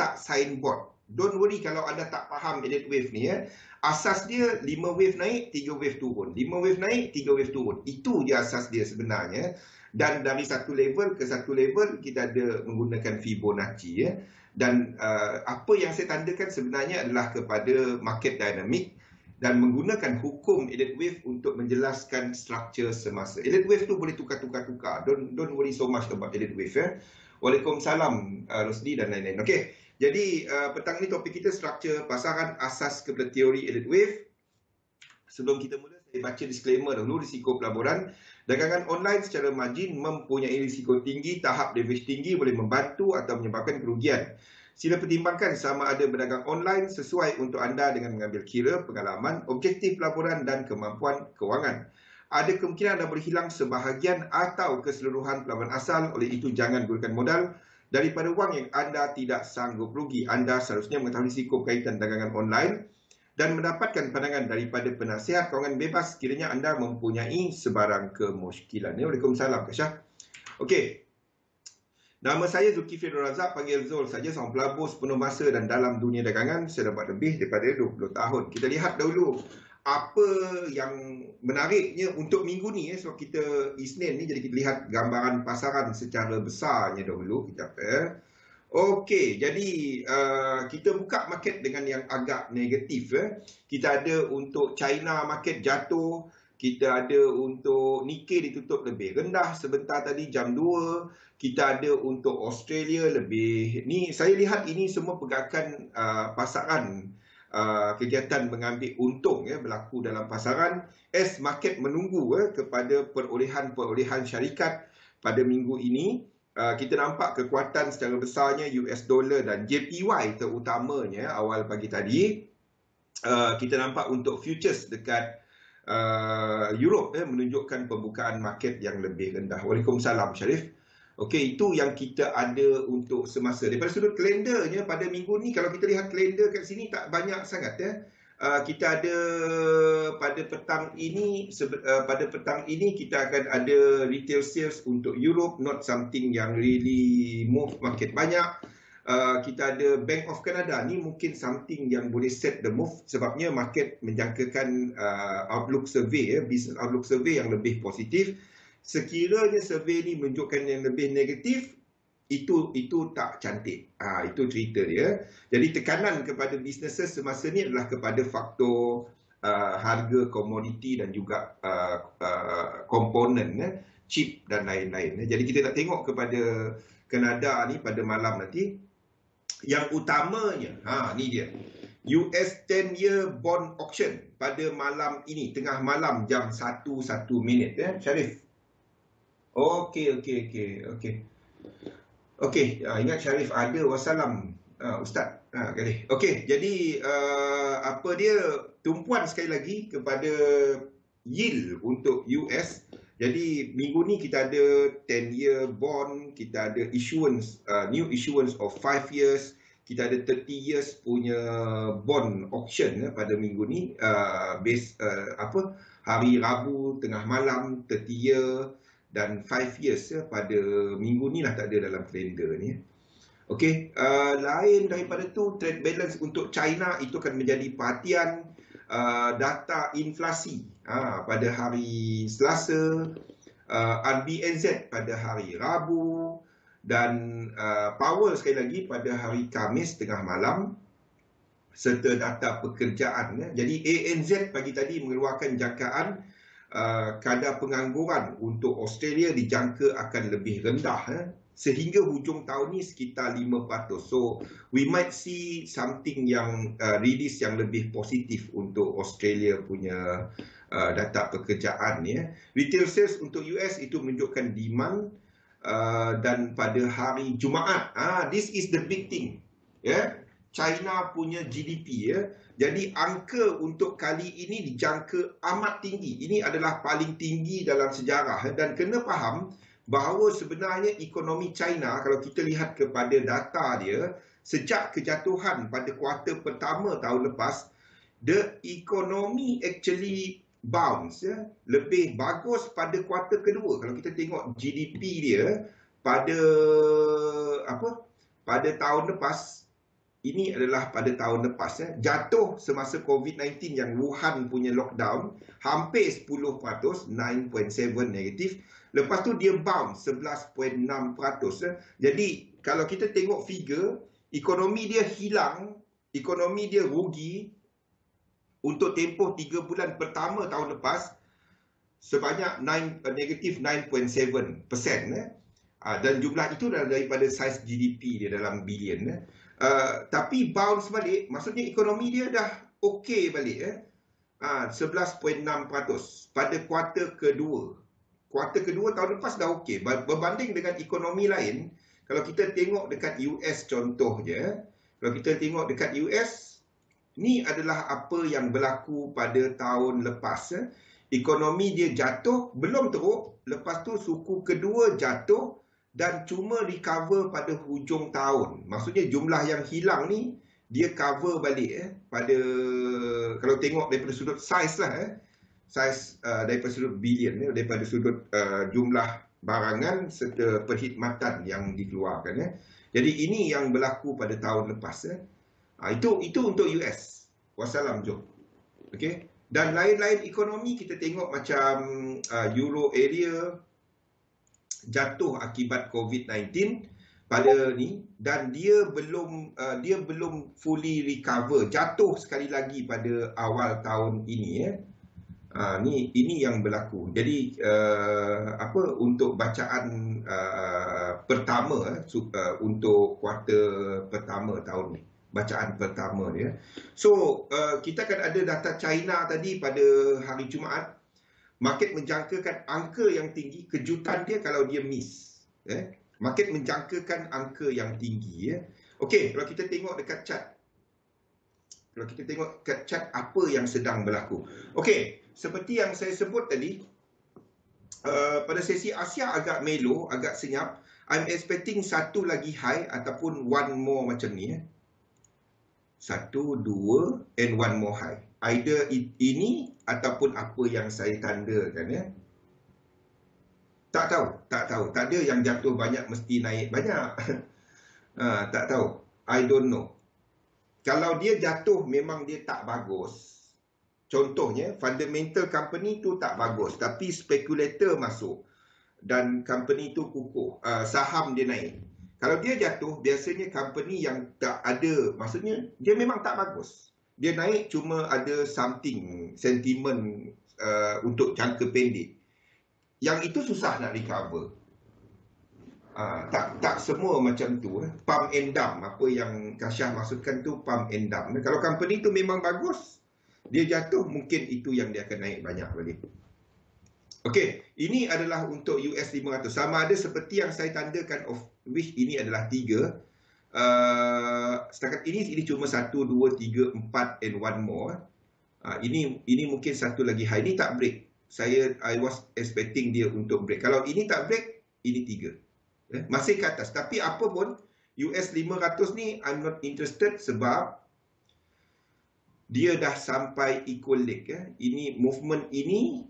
letak signboard. Don't worry kalau anda tak faham elite wave ni ya. Asas dia 5 wave naik, 3 wave turun. 5 wave naik, 3 wave turun. Itu je asas dia sebenarnya. Dan dari satu level ke satu level kita ada menggunakan Fibonacci ya. Dan apa yang saya tandakan sebenarnya adalah kepada market dynamic dan menggunakan hukum elite wave untuk menjelaskan struktur semasa. Elite wave tu boleh tukar-tukar. Don't worry so much about elite wave ya. Waalaikumsalam Rosdi dan lain-lain. Okey. Jadi petang ni topik kita struktur pasaran asas kepada teori elite wave. Sebelum kita mula saya baca disclaimer dulu. Risiko pelaburan dagangan online secara margin mempunyai risiko tinggi, tahap leverage tinggi boleh membantu atau menyebabkan kerugian. Sila pertimbangkan sama ada berdagang online sesuai untuk anda dengan mengambil kira pengalaman, objektif pelaburan dan kemampuan kewangan. Ada kemungkinan anda boleh hilang sebahagian atau keseluruhan pelaburan asal, oleh itu jangan gunakan modal daripada wang yang anda tidak sanggup rugi. Anda seharusnya mengetahui risiko berkaitan dagangan online dan mendapatkan pandangan daripada penasihat kewangan bebas sekiranya anda mempunyai sebarang kemusykilan. Waalaikumsalam Kak Syah. Okey. Nama saya Zulkifli Abdul Razak, panggil Zul saja, seorang pelabur sepenuh masa dan dalam dunia dagangan saya dapat lebih daripada 20 tahun. Kita lihat dahulu apa yang menariknya untuk minggu ni sebab kita Isnin ni, jadi kita lihat gambaran pasaran secara besarnya dahulu kita okey, jadi kita buka market dengan yang agak negatif Kita ada untuk China market jatuh, kita ada untuk Nikkei ditutup lebih rendah sebentar tadi jam 2, kita ada untuk Australia lebih ni. Saya lihat ini semua pergerakan pasaran kegiatan mengambil untung berlaku dalam pasaran as market menunggu kepada perolehan syarikat pada minggu ini. Kita nampak kekuatan secara besarnya US dollar dan JPY terutamanya awal pagi tadi. Kita nampak untuk futures dekat Europe menunjukkan pembukaan market yang lebih rendah. Waalaikumsalam Syarif. Okey, itu yang kita ada untuk semasa. Daripada sudut kalendernya pada minggu ni, kalau kita lihat kalender kat sini tak banyak sangat kita ada pada petang ini kita akan ada retail sales untuk Europe, not something yang really move market banyak. Kita ada Bank of Canada ni mungkin something yang boleh set the move sebabnya market menjangkakan outlook survey business outlook survey yang lebih positif. Sekiranya survey ni menunjukkan yang lebih negatif, itu tak cantik. Itu cerita dia. Jadi tekanan kepada businesses semasa ni adalah kepada faktor harga komoditi dan juga komponen chip dan lain-lain. Jadi kita nak tengok kepada Kanada ni pada malam nanti. Yang utamanya, ni dia. US 10-year bond auction pada malam ini, tengah malam jam 1:01 Syarif. Okey. Ingat Syarif ada wassalam Ustaz. Okey, jadi apa dia, tumpuan sekali lagi kepada yield untuk US. Jadi minggu ni kita ada 10-year bond, kita ada issuance, new issuance of 5 years, kita ada 30 years punya bond auction pada minggu ni, hari Rabu tengah malam 30 year dan 5 years pada minggu ni lah, tak ada dalam kalender ni. Okey, lain daripada tu, trade balance untuk China itu akan menjadi perhatian. Data inflasi pada hari Selasa, RBNZ pada hari Rabu dan Powell sekali lagi pada hari Khamis tengah malam, serta data pekerjaan. Jadi ANZ pagi tadi mengeluarkan jangkaan kadar pengangguran untuk Australia dijangka akan lebih rendah sehingga hujung tahun ni sekitar 5%. So we might see something yang release yang lebih positif untuk Australia punya data pekerjaan Retail sales untuk US itu menunjukkan demand dan pada hari Jumaat, this is the big thing China punya GDP Jadi angka untuk kali ini dijangka amat tinggi. Ini adalah paling tinggi dalam sejarah dan kena faham bahawa sebenarnya ekonomi China, kalau kita lihat kepada data dia sejak kejatuhan pada kuartal pertama tahun lepas, the economy actually bounce lebih bagus pada kuartal kedua. Kalau kita tengok GDP dia pada tahun lepas, ini adalah pada tahun lepas. Jatuh semasa COVID-19 yang Wuhan punya lockdown, hampir 10%, 9.7 negatif. Lepas tu dia bounce 11.6%. Jadi kalau kita tengok figure, ekonomi dia hilang, ekonomi dia rugi untuk tempoh 3 bulan pertama tahun lepas sebanyak negatif 9.7%. Dan jumlah itu adalah daripada saiz GDP dia dalam bilion. Tapi bounce balik, maksudnya ekonomi dia dah okey balik. 11.6% pada kuarter kedua. Kuarter kedua tahun lepas dah okey. Berbanding dengan ekonomi lain, kalau kita tengok dekat US contoh je, kalau kita tengok dekat US, ni adalah apa yang berlaku pada tahun lepas. Ekonomi dia jatuh, belum teruk. Lepas tu suku kedua jatuh dan cuma recover pada hujung tahun. Maksudnya jumlah yang hilang ni, dia cover balik pada, kalau tengok daripada sudut saiz lah. Saiz daripada sudut bilion, daripada sudut jumlah barangan serta perkhidmatan yang dikeluarkan. Jadi ini yang berlaku pada tahun lepas. Itu untuk US. Wassalam, Jom. Okay. Dan lain-lain ekonomi kita tengok macam Euro area jatuh akibat COVID-19 pada ni, dan dia belum fully recover, jatuh sekali lagi pada awal tahun ini. Ini yang berlaku. Jadi untuk bacaan pertama untuk kuarter pertama tahun ni. Bacaan pertama dia. So, kita akan ada data China tadi pada hari Jumaat. Market menjangkakan angka yang tinggi. Kejutan dia kalau dia miss. Market menjangkakan angka yang tinggi. Okey, kalau kita tengok dekat chart. Kalau kita tengok dekat chart apa yang sedang berlaku. Okey, seperti yang saya sebut tadi, pada sesi Asia agak melo, agak senyap. I'm expecting satu lagi high ataupun one more macam ni. 1, 2 and one more high. Either ini ataupun apa yang saya tandakan. Tak tahu. Tak ada yang jatuh banyak mesti naik banyak. Tak tahu. I don't know. Kalau dia jatuh memang dia tak bagus. Contohnya, fundamental company tu tak bagus. Tapi spekulator masuk. Dan company tu kukuh. Saham dia naik. Kalau dia jatuh, biasanya company yang tak ada, maksudnya dia memang tak bagus. Dia naik cuma ada something, sentiment untuk jangka pendek. Yang itu susah nak recover. Tak semua macam tu. Pump and dump, apa yang Kasyah maksudkan tu pump and dump. Kalau company tu memang bagus, dia jatuh mungkin itu yang dia akan naik banyak balik. Okey, ini adalah untuk US 500. Sama ada seperti yang saya tandakan, of which ini adalah 3. Setakat ini cuma 1, 2, 3, 4 and one more. Ini mungkin satu lagi high. Ini tak break. I was expecting dia untuk break. Kalau ini tak break, ini 3. Masih ke atas. Tapi apa pun, US 500 ni I'm not interested sebab dia dah sampai equal leg. Ini movement ini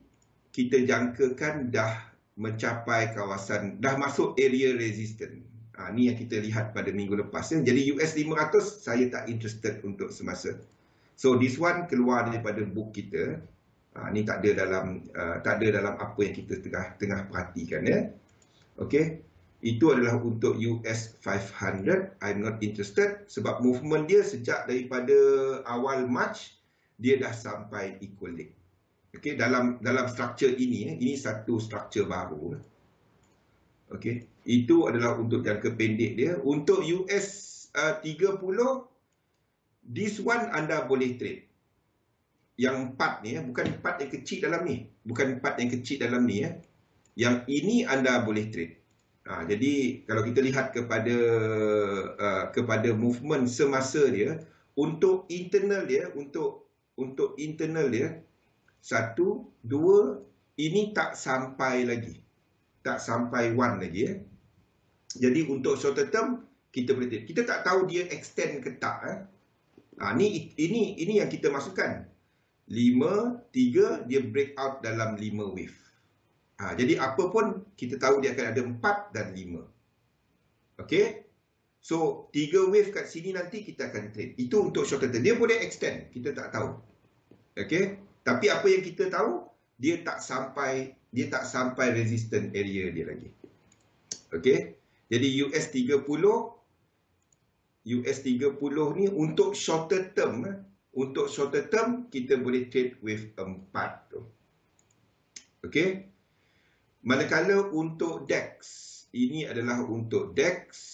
kita jangkakan dah mencapai kawasan, dah masuk area resistant. Ni yang kita lihat pada minggu lepas. Jadi US 500 saya tak interested untuk semasa. So this one keluar daripada book kita. Ni tak ada dalam apa yang kita tengah perhatikan. Okey. Itu adalah untuk US 500. I'm not interested sebab movement dia sejak daripada awal March dia dah sampai equal leg. Okey, dalam struktur ini satu struktur baru. Okey, itu adalah untuk jangka pendek dia. Untuk US 30, this one anda boleh trade. Yang 4 ni, bukan 4 yang kecil dalam ni. Bukan 4 yang kecil dalam ni. Yang ini anda boleh trade. Jadi, kalau kita lihat kepada movement semasa dia, untuk internal dia, untuk internal dia, 1, 2, ini tak sampai lagi. Tak sampai 1 lagi. Jadi untuk short term, kita boleh trade. Kita tak tahu dia extend ke tak. Ini yang kita masukkan. 5, 3, dia break out dalam 5 wave. Jadi apa pun, kita tahu dia akan ada 4 dan 5. Okey? So 3 wave kat sini nanti kita akan trade. Itu untuk short term. Dia boleh extend, kita tak tahu. Okey, tapi apa yang kita tahu, dia tak sampai resistance area dia lagi. Okey, jadi US 30 ni untuk shorter term, kita boleh trade wave 4 tu. Okey, manakala untuk DAX, ini adalah untuk DAX.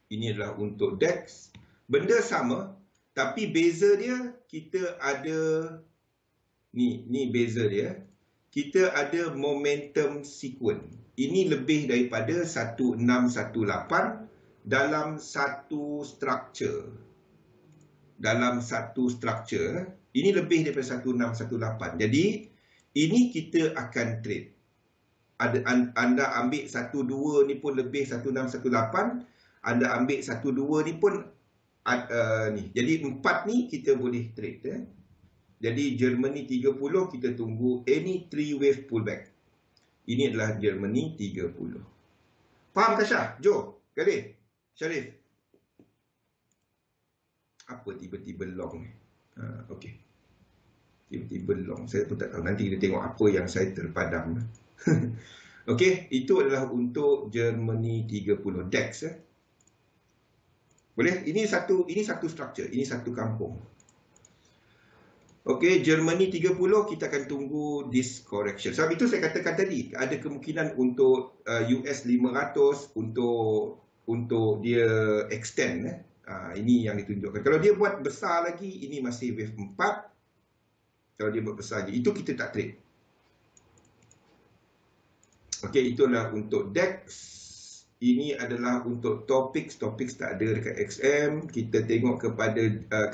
Ini adalah untuk DAX. Benda sama, tapi beza dia, kita ada ni beza dia. Kita ada momentum sequence. Ini lebih daripada 1618 dalam satu structure. Ini lebih daripada 1618. Jadi ini kita akan trade. Anda ambil 12 ni pun lebih 1618. Anda ambil 12 ni pun ni. Jadi 4 ni kita boleh trade. Jadi Germany 30 kita tunggu any 3 wave pullback. Ini adalah Germany 30. Faham tak Syah? Jo, Gadis, Syarif. Apa tiba-tiba long ni? Okey. Tiba-tiba long. Saya pun tak tahu. Nanti kita tengok apa yang saya terpadam. Okey, itu adalah untuk Germany 30 DAX. Boleh? Ini satu structure, ini satu kampung. Okey, Germany 30 kita akan tunggu this correction. Sebab itu saya katakan tadi, ada kemungkinan untuk US 500 untuk dia extend. Ini yang ditunjukkan. Kalau dia buat besar lagi, ini masih wave 4. Kalau dia buat besar lagi, itu kita tak trade. Okey, itulah untuk DAX. Ini adalah untuk Topix tak ada dekat XM. Kita tengok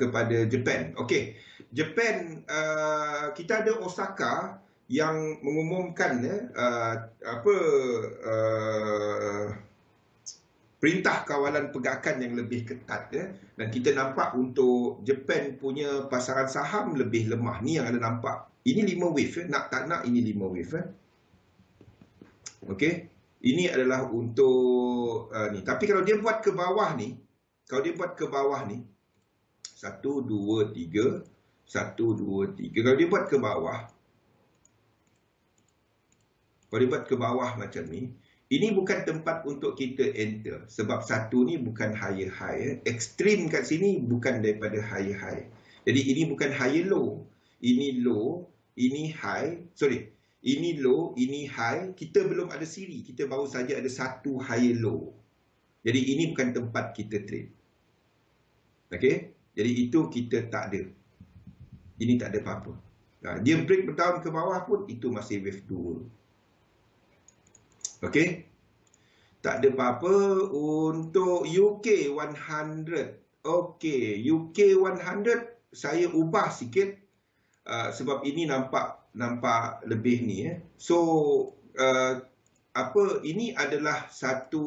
kepada Japan. Okey, Japan, kita ada Osaka yang mengumumkan perintah kawalan pergerakan yang lebih ketat. Dan kita nampak untuk Japan punya pasaran saham lebih lemah. Ni yang ada nampak. Ini 5 wave. Nak tak nak, ini 5 wave. Okey. Ini adalah untuk ni. Tapi kalau dia buat ke bawah ni, 1, 2, 3, 1, 2, 3. Kalau dia buat ke bawah, macam ni, ini bukan tempat untuk kita enter. Sebab satu ni bukan higher high. Ekstrim kat sini bukan daripada higher high. Jadi ini bukan higher low. Ini low, ini high. Sorry. Ini low, ini high. Kita belum ada siri. Kita baru saja ada satu high low. Jadi ini bukan tempat kita trade. Okey? Jadi itu kita tak ada. Ini tak ada apa-apa. Dia breakdown ke bawah pun itu masih wave 2. Okey? Tak ada apa-apa untuk UK 100. Okey, UK 100 saya ubah sikit sebab ini nampak lebih ni. So ini adalah satu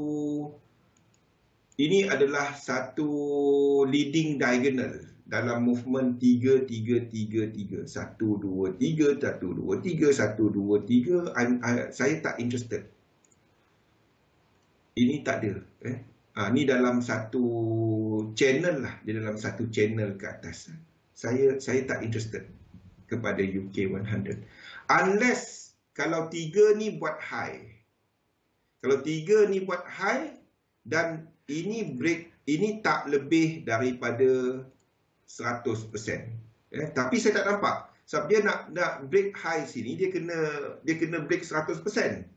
leading diagonal dalam movement 3 3 3 3 1 2 3 1 2 3 1 2 3. Saya tak interested. Ini tak ada. Ni dalam satu channel lah. Dia dalam satu channel ke atas. Saya tak interested kepada UK 100. Unless kalau 3 ni buat high. Kalau 3 ni buat high dan ini break, ini tak lebih daripada 100%. Tapi saya tak nampak. Sebab dia nak break high sini, dia kena break 100%.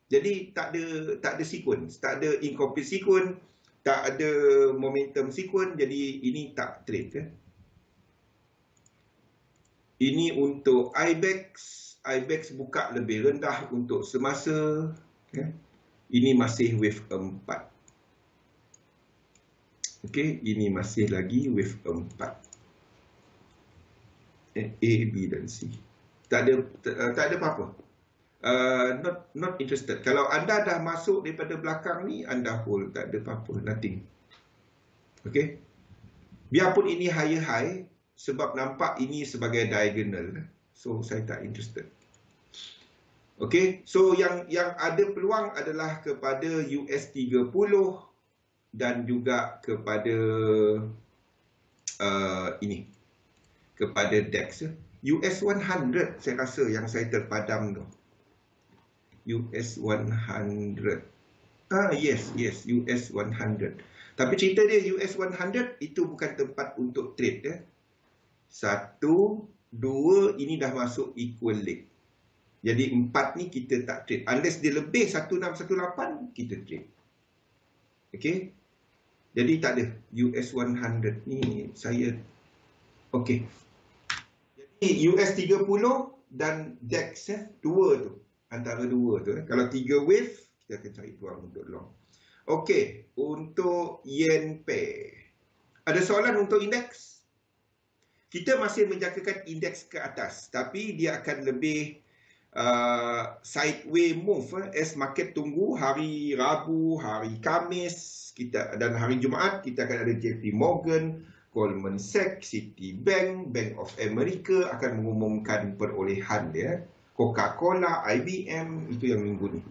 Jadi tak ada sequence, tak ada incomplete sequence, tak ada momentum sequence. Jadi ini tak trade. Ini untuk IBEX buka lebih rendah untuk semasa. Ini masih wave 4. Okey, ini masih lagi wave 4. A, B dan C. Tak ada apa-apa. Not interested. Kalau anda dah masuk daripada belakang ni, anda hold, tak ada apa-apa, nothing. Okey. Biarpun ini higher high, sebab nampak ini sebagai diagonal. So, saya tak interested. Okey, so yang ada peluang adalah kepada US 30 dan juga kepada ini, kepada DAX. US 100 saya rasa yang saya terpadam tu. US 100. Yes, US 100. Tapi cerita dia US 100 itu bukan tempat untuk trade ya. 1, 2 ini dah masuk equal leg. Jadi 4 ni kita tak trade. Unless dia lebih 1618, kita trade. Okay. Jadi tak ada. US 100 ni saya... Okay. Jadi US 30 dan DAX dua tu. Antara dua tu. Kalau 3 wave, kita akan cari peluang untuk long. Okay. Untuk yen pair. Ada soalan untuk indeks? Kita masih menjangkakan indeks ke atas. Tapi dia akan lebih... sideway move as market tunggu hari Rabu, hari Khamis kita dan hari Jumaat kita akan ada JP Morgan, Goldman Sachs, Citibank, Bank of America akan mengumumkan perolehan dia, Coca-Cola, IBM, itu yang minggu ni.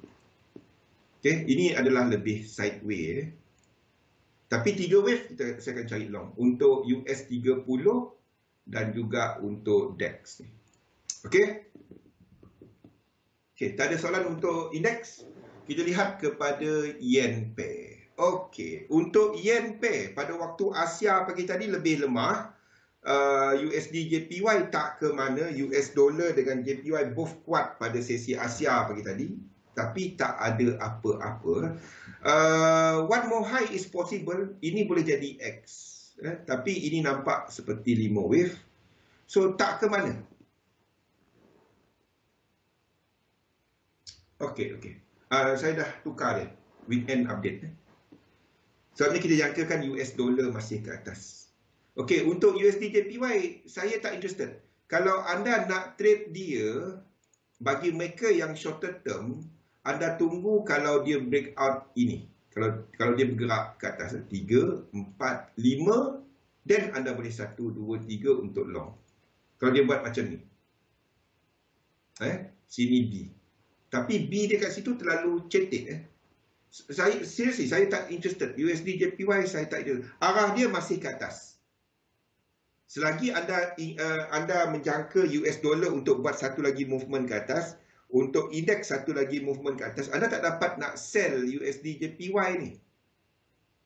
Okey, ini adalah lebih sideway. Tapi 3 wave saya akan cari long untuk US 30 dan juga untuk DAX ni. Okey. Okey, tak ada soalan untuk indeks. Kita lihat kepada yen pair. Okey, untuk yen pair pada waktu Asia pagi tadi lebih lemah. USD JPY tak ke mana. US dollar dengan JPY both kuat pada sesi Asia pagi tadi. Tapi tak ada apa-apa. One more high is possible. Ini boleh jadi X. Tapi ini nampak seperti 5 wave. So tak ke mana. Okey. Saya dah tukar dia. Weekend update. Sebabnya kita jangkakan US dollar masih ke atas. Okey, untuk USD JPY, saya tak interested. Kalau anda nak trade dia, bagi mereka yang shorter term, anda tunggu kalau dia break out ini. Kalau dia bergerak ke atas. 3, 4, 5, then anda boleh 1, 2, 3 untuk long. Kalau dia buat macam ni. Sini B. Tapi B dia kat situ terlalu cetek. Saya tak interested. USD JPY saya tak interested. Arah dia masih ke atas. Selagi anda menjangka US dollar untuk buat satu lagi movement ke atas, untuk indeks satu lagi movement ke atas, anda tak dapat nak sell USD JPY ni.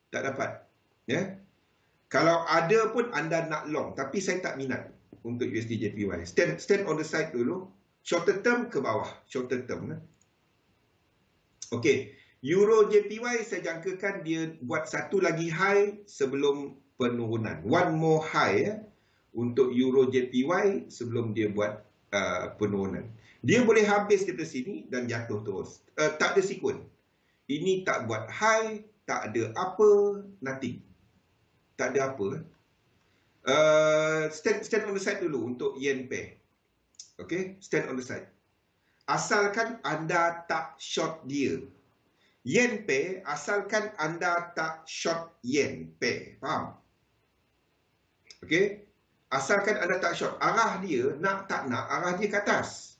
Tak dapat. Ya. Kalau ada pun anda nak long, tapi saya tak minat untuk USD JPY. Stand on the side dulu. Shorter term ke bawah. Shorter term. Okey. Euro JPY saya jangkakan dia buat satu lagi high sebelum penurunan. One more high untuk Euro JPY sebelum dia buat penurunan. Dia boleh habis daripada sini dan jatuh terus. Tak ada sikun. Ini tak buat high, tak ada apa, nothing. Tak ada apa. Stand on the side dulu untuk yen pair. Okay, stand on the side. Asalkan anda tak short dia. Yen pair, asalkan anda tak short yen pair. Faham? Okay. Asalkan anda tak short. Arah dia, nak tak nak, arah dia ke atas.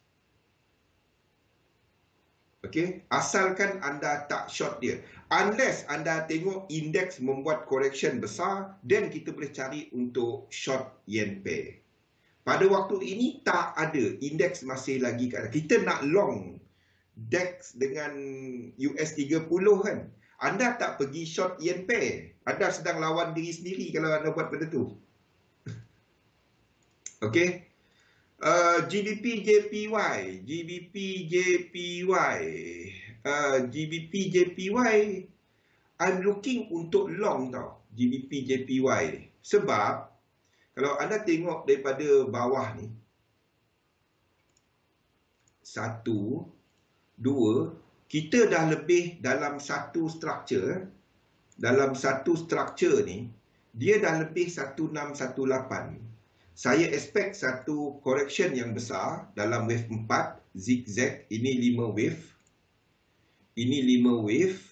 Okay. Asalkan anda tak short dia. Unless anda tengok indeks membuat correction besar, then kita boleh cari untuk short yen pair. Pada waktu ini tak ada. Indeks masih lagi kat atas. Kita nak long DAX dengan US 30 kan. Anda tak pergi short yen pair. Anda sedang lawan diri sendiri kalau anda buat benda tu. Okey. GBP JPY. I'm looking untuk long tau. GBP JPY. Sebab kalau anda tengok daripada bawah ni, 1, 2, kita dah lebih dalam satu structure. Dalam satu structure ni, dia dah lebih 1618. Saya expect satu correction yang besar dalam wave 4, zigzag. Ini 5 wave. Ini 5 wave.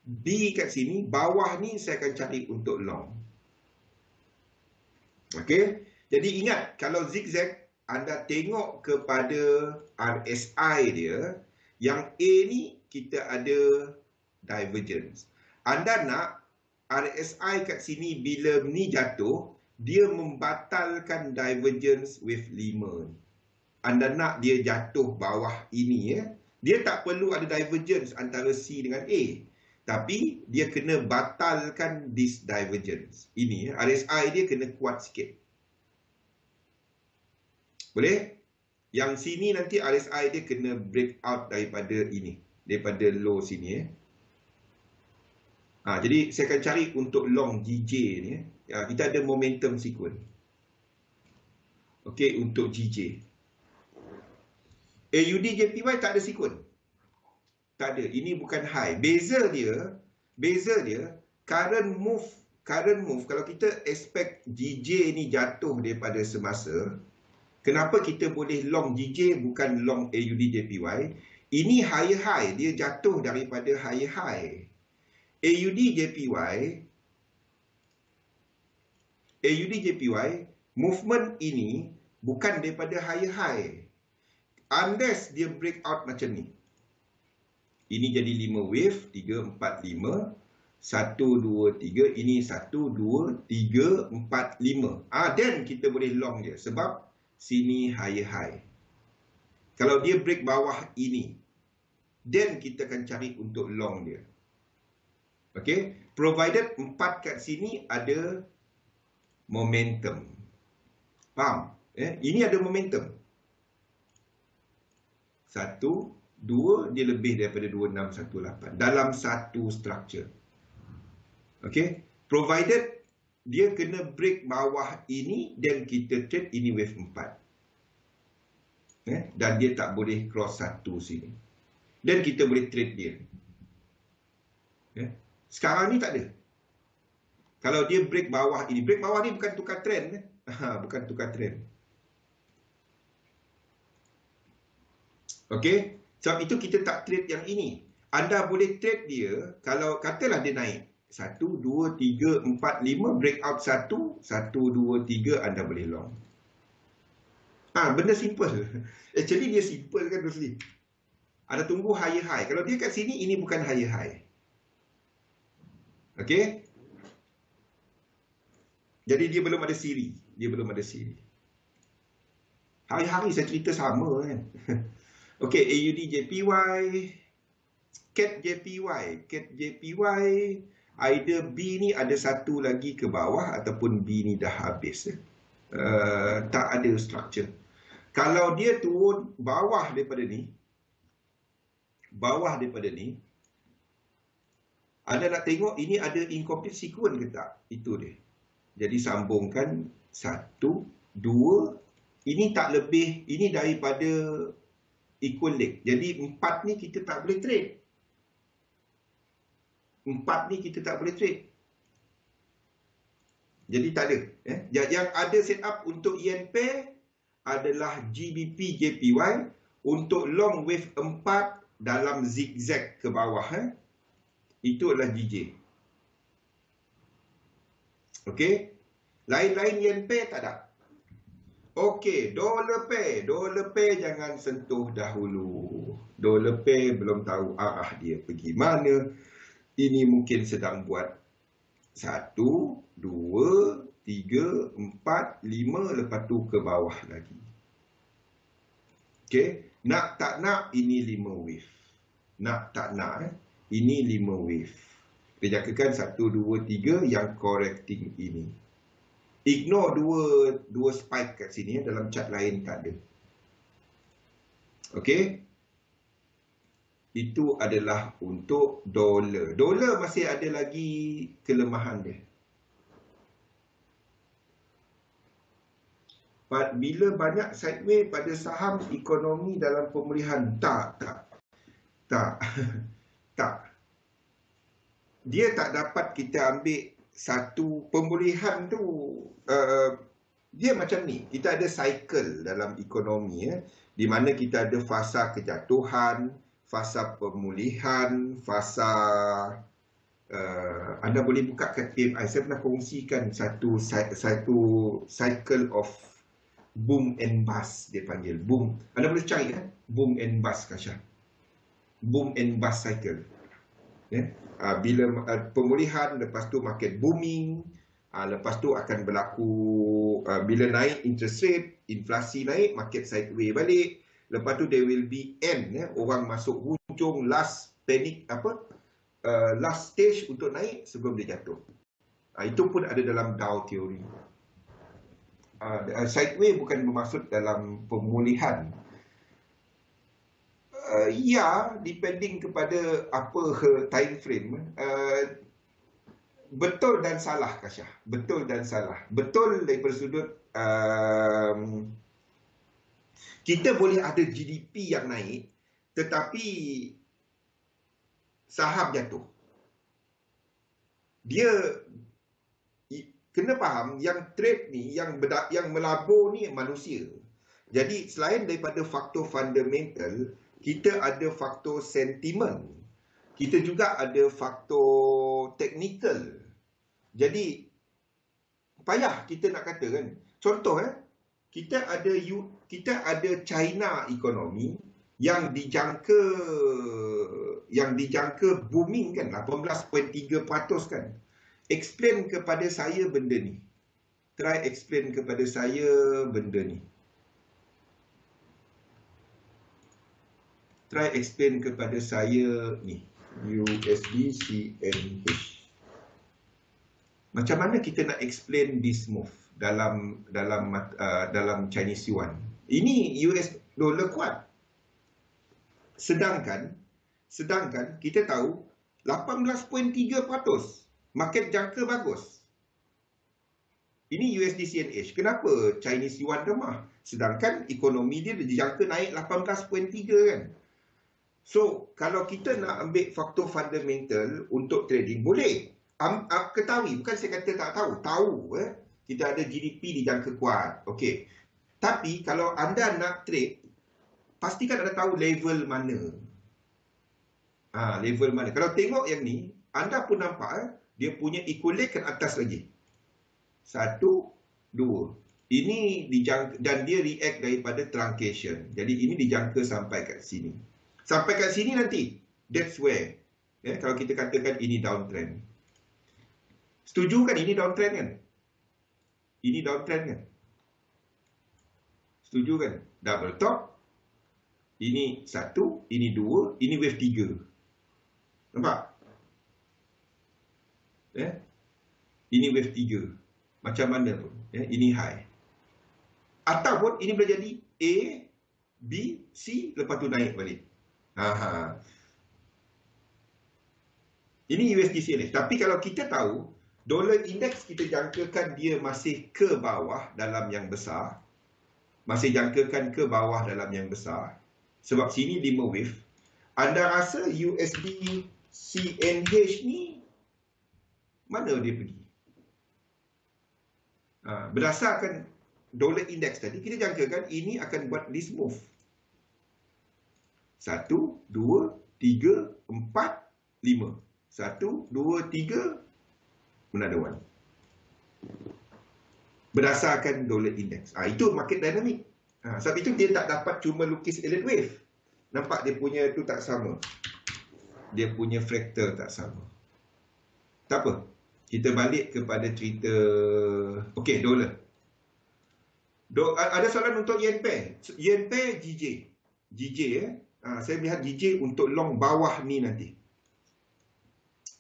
B kat sini, bawah ni saya akan cari untuk long. Okey, jadi ingat kalau zigzag anda tengok kepada RSI dia, Yang A ni kita ada divergence. Anda nak RSI kat sini bila ni jatuh, dia membatalkan divergence wave 5 ni. Anda nak dia jatuh bawah ini ya. Dia tak perlu ada divergence antara C dengan A. Tapi dia kena batalkan this divergence. Ini ya, RSI dia kena kuat sikit. Boleh? Yang sini nanti RSI dia kena break out daripada ini. Daripada low sini ya. Jadi saya akan cari untuk long GJ ni ya. Kita ada momentum sequence. Okey, untuk GJ. AUD JPY tak ada sequence. Tak ada. Ini bukan high. Beza dia current move kalau kita expect GJ ni jatuh daripada semasa, kenapa kita boleh long GJ bukan long AUD JPY? Ini higher high, dia jatuh daripada higher high. AUD JPY movement ini bukan daripada higher high. Unless dia break out macam ni. Ini jadi 5 wave, 3, 4, 5. 1, 2, 3. Ini 1, 2, 3, 4, 5. Then kita boleh long dia. Sebab sini higher high. Kalau dia break bawah ini, then kita akan cari untuk long dia. Okay. Provided 4 kat sini ada momentum. Faham? Ini ada momentum. 1, 2, dia lebih daripada 2618 dalam satu structure. Okay. Provided dia kena break bawah ini dan kita trade ini wave 4. Dan dia tak boleh cross 1 sini. Dan kita boleh trade dia. Sekarang ni tak ada. Kalau dia break bawah ini. Break bawah ni bukan tukar trend. Bukan tukar trend. Okey. Sebab itu kita tak trade yang ini. Anda boleh trade dia kalau katalah dia naik. 1, 2, 3, 4, 5. Breakout 1. 1, 2, 3. Anda boleh long. Benda simple. Actually dia simple kan Rosli. Anda tunggu higher high. Kalau dia kat sini, ini bukan higher high. Okey. Jadi dia belum ada siri. Hari-hari saya cerita sama kan. Okey, AUD JPY, CAD JPY, either B ni ada satu lagi ke bawah ataupun B ni dah habis. Tak ada structure. Kalau dia turun bawah daripada ni, anda nak tengok ini ada incomplete sequence ke tak? Itu dia. Jadi sambungkan 1, 2, ini tak lebih, ini daripada equal leg. Jadi 4 ni kita tak boleh trade. 4 ni kita tak boleh trade. Jadi tak ada. Yang ada setup untuk yen pair adalah GBP JPY untuk long wave 4 dalam zigzag ke bawah. Itu adalah GJ. Okey. Lain-lain yen pair tak ada. Okey, dollar pair jangan sentuh dahulu. Dollar pair belum tahu arah dia pergi mana. Ini mungkin sedang buat 1, 2, 3, 4, 5, lepas tu ke bawah lagi. Okey, nak tak nak ini 5 wave. Nak tak nak ini 5 wave. Kita jangkakan 1, 2, 3 yang correcting ini. Ignore dua spike kat sini dalam chart lain tak ada. Okey. Itu adalah untuk dolar. Dolar masih ada lagi kelemahan dia. Bila banyak sideways pada saham ekonomi dalam pemulihan. Tak. Dia tak dapat kita ambil satu pemulihan tu. Dia macam ni. Kita ada cycle dalam ekonomi di mana kita ada fasa kejatuhan, fasa pemulihan, fasa anda boleh buka kat PMI. Saya pernah kongsikan satu cycle of boom and bust dia panggil. Boom. Anda boleh cari boom and bust Kasha. boom and bust cycle. Bila pemulihan, lepas tu market booming, lepas tu akan berlaku bila naik interest rate, inflasi naik, market sideway balik. Lepas tu there will be end, orang masuk hujung last panic last stage untuk naik sebelum dia jatuh. Itu pun ada dalam Dow teori. Sideway bukan bermaksud dalam pemulihan. Ya, depending kepada apa time frame. Betul dan salah, Kasyah. Betul dan salah. Betul daripada sudut kita boleh ada GDP yang naik, tetapi saham jatuh. Dia kena faham yang trade ni, yang melabur ni manusia. Jadi selain daripada faktor fundamental, kita ada faktor sentimen. Kita juga ada faktor teknikal. Jadi payah kita nak kata kan. Contoh kita ada China ekonomi yang dijangka booming kan, 18.3% kan. Explain kepada saya benda ni. Try explain kepada saya benda ni. Try explain kepada saya ni. USD CNH. Macam mana kita nak explain this move dalam Chinese yuan? Ini US dollar kuat. Sedangkan kita tahu 18.3% market jangka bagus. Ini USD CNH. Kenapa Chinese yuan lemah? Sedangkan ekonomi dia dijangka naik 18.3 kan. So, kalau kita nak ambil faktor fundamental untuk trading, boleh. Ketahui, bukan saya kata tak tahu. Tahu, kita ada GDP dijangka kuat. Okey. Tapi, kalau anda nak trade, pastikan anda tahu level mana. Level mana. Kalau tengok yang ni, anda pun nampak, dia punya equilibrium ke atas lagi. 1, 2. Ini dijangka, dan dia react daripada truncation. Jadi, ini dijangka sampai kat sini. Sampai kat sini nanti, that's where. Kalau kita katakan ini downtrend. Setuju kan ini downtrend kan? Ini downtrend kan? Setuju kan? Double top. Ini 1, ini 2, ini wave 3. Nampak? Ini wave 3. Macam mana pun. Ini high. Ataupun ini boleh jadi A, B, C, lepas tu naik balik. Ini USD CNH. Tapi kalau kita tahu, dollar index kita jangkakan dia masih ke bawah dalam yang besar. Masih jangkakan ke bawah dalam yang besar. Sebab sini 5 wave. Anda rasa USD CNH ni mana dia pergi? Berdasarkan dollar index tadi, kita jangkakan ini akan buat this move. 1, 2, 3, 4, 5. 1, 2, 3, another one. Berdasarkan dollar index. Itu market dynamic. Sebab itu dia tak dapat cuma lukis Elliott wave. Nampak dia punya tu tak sama. Dia punya fractal tak sama. Tak apa. Kita balik kepada cerita. Okey, dollar. Ada soalan untuk yen pair. Yen pair GJ. GJ saya melihat GJ untuk long bawah ni nanti.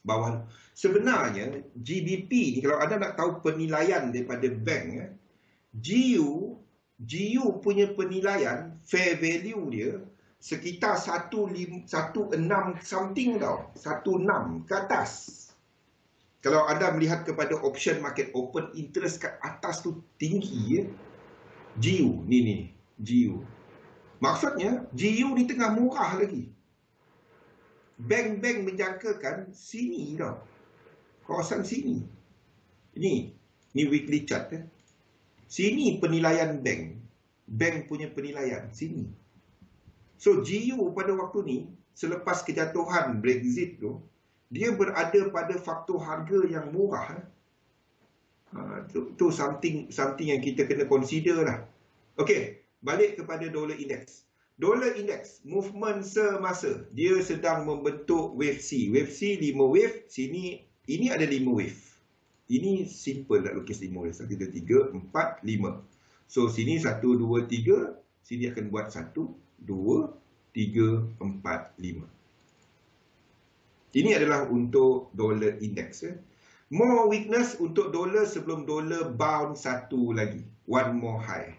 Bawah. Sebenarnya GBP ni kalau anda nak tahu penilaian daripada bank, GU punya penilaian fair value dia sekitar 16 something tau. 16 ke atas. Kalau anda melihat kepada option market open interest kat atas tu tinggi GU ni GU. Maksudnya, GU ni tengah murah lagi. Bank-bank menjangkakan sini tau. Kawasan sini. Ni weekly chart. Sini penilaian bank. Bank punya penilaian. Sini. So, GU pada waktu ni, selepas kejatuhan Brexit tu, dia berada pada faktor harga yang murah. Tu something yang kita kena consider lah. Okey. Balik kepada dollar index. Dollar index, movement semasa. Dia sedang membentuk wave C. Wave C 5 wave. Sini, ini ada 5 wave. Ini simple nak lukis 5 wave. 1, 2, 3, 4, 5. So, sini 1, 2, 3. Sini akan buat 1, 2, 3, 4, 5. Ini adalah untuk dollar index. More weakness untuk dolar sebelum dolar bounce satu lagi. One more high.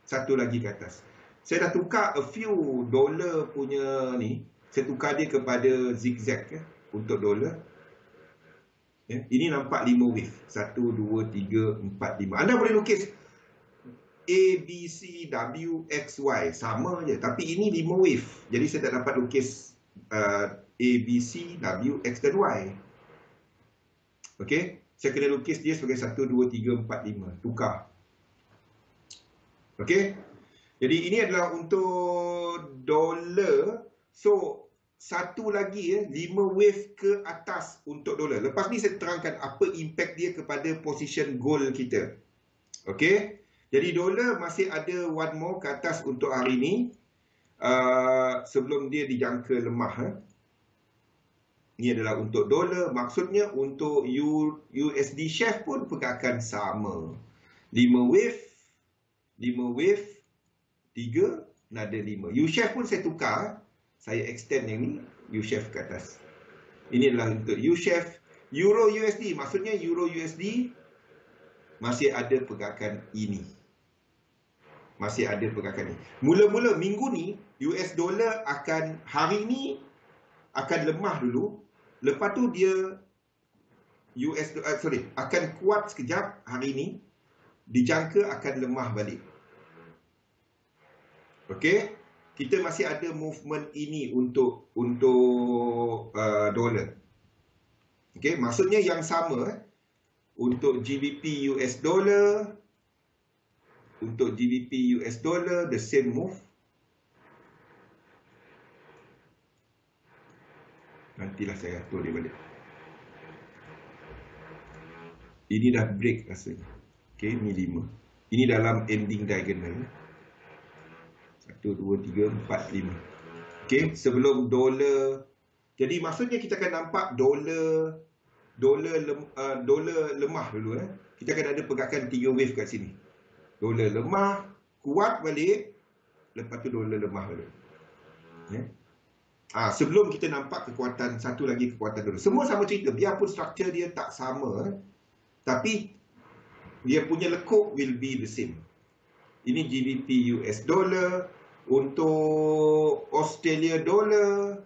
Satu lagi ke atas. Saya dah tukar a few dolar punya ni. Saya tukar dia kepada zigzag untuk dolar. Ini nampak 5 wave. 1, 2, 3, 4, 5. Anda boleh lukis A, B, C, W, X, Y. Sama je. Tapi ini 5 wave. Jadi saya tak dapat lukis A, B, C, W, X dan Y. Okey, saya kena lukis dia sebagai 1, 2, 3, 4, 5. Tukar. Okey. Jadi ini adalah untuk dolar. So, satu lagi 5 wave ke atas untuk dolar. Lepas ni saya terangkan apa impact dia kepada position gold kita. Okey. Jadi dolar masih ada one more ke atas untuk hari ni. Sebelum dia dijangka lemah. Ini adalah untuk dolar. Maksudnya untuk USD Chef pun pergerakan sama. 5 wave. 5 wave. 3. Nada 5. U-Chef pun saya tukar. Saya extend yang ni. U-Chef ke atas. Ini adalah untuk U-Chef. Euro USD. Maksudnya Euro USD. Masih ada pergerakan ini. Masih ada pergerakan ini. Mula-mula minggu ni. US dollar akan hari ni. Akan lemah dulu. Lepas tu dia akan kuat sekejap hari ni. Dijangka akan lemah balik. Okey, kita masih ada movement ini untuk dolar. Okey, maksudnya yang sama untuk GBP US dollar, untuk GBP US dollar the same move. Nantilah saya atur dia balik. Ini dah break rasanya. Okey, ini 5. Ini dalam ending diagonal. 1, 2, 3, 4, 5. Okey, sebelum dolar. Jadi maksudnya kita akan nampak dolar lemah dulu. Kita akan ada pergerakan 3 wave kat sini. Dolar lemah, kuat balik. Lepas tu dolar lemah balik. Sebelum kita nampak kekuatan, satu lagi kekuatan dolar. Semua sama cerita. Biarpun struktur dia tak sama. Tapi dia punya lekuk will be the same. Ini GBP US dollar. Untuk Australia dollar,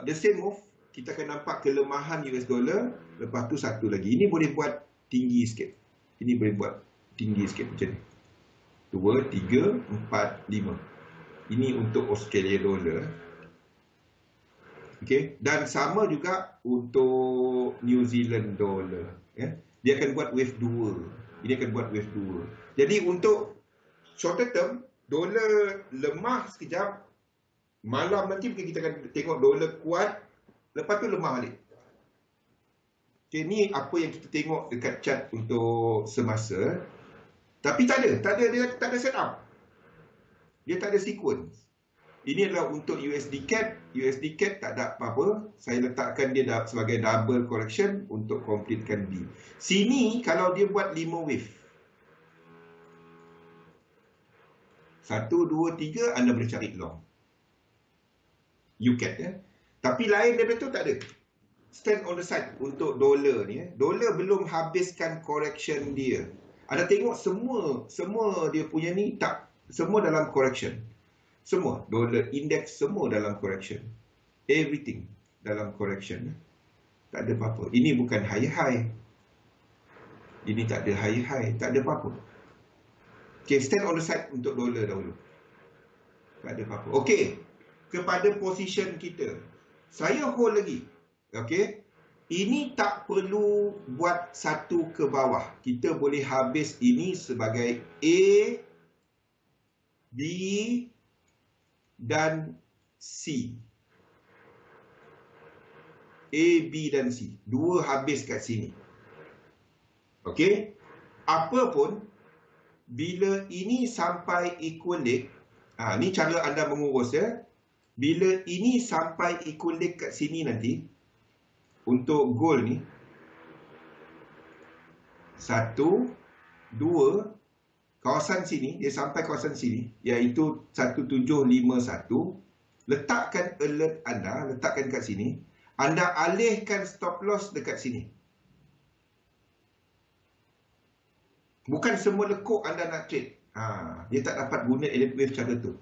the same move. Kita akan nampak kelemahan US dollar. Lepas tu satu lagi. Ini boleh buat tinggi sikit. Ini boleh buat tinggi sikit macam ni. 2, 3, 4, 5. Ini untuk Australia dollar. Okay. Dan sama juga untuk New Zealand dollar. Dia akan buat wave 2. Ini akan buat wave 2. Jadi untuk shorter term, dolar lemah sekejap. Malam nanti mungkin kita akan tengok dolar kuat. Lepas tu lemah balik. Okay, ni apa yang kita tengok dekat chart untuk semasa. Tapi dia tak ada setup. Dia tak ada sequence. Ini adalah untuk USD CAD. USD CAD tak ada apa-apa. Saya letakkan dia sebagai double correction untuk completekan B. Sini kalau dia buat 5 wave. 1, 2, 3 anda boleh cari long. UCAD Tapi lain daripada tu tak ada. Stand on the side untuk dolar ni. Dolar belum habiskan correction dia. Anda tengok semua dia punya ni tak. Semua dalam correction. Semua. Dollar index semua dalam correction. Everything dalam correction. Tak ada apa-apa. Ini bukan high-high. Ini tak ada high-high. Tak ada apa-apa. Okay, stand on the side untuk dolar dahulu. Tak ada apa-apa. Okay. Kepada position kita. Saya hold lagi. Okay. Ini tak perlu buat satu ke bawah. Kita boleh habis ini sebagai A, B, dan C. A, B dan C. Dua habis kat sini. Okey. Apa pun, bila ini sampai equal leg, Ni cara anda mengurus ya. Bila ini sampai equilibrium kat sini nanti, untuk goal ni, 1, 2, kawasan sini, dia sampai kawasan sini, iaitu 1751, letakkan alert anda, letakkan kat sini, anda alihkan stop loss dekat sini. Bukan semua lekuk anda nak trade. Dia tak dapat guna elliott wave cara tu.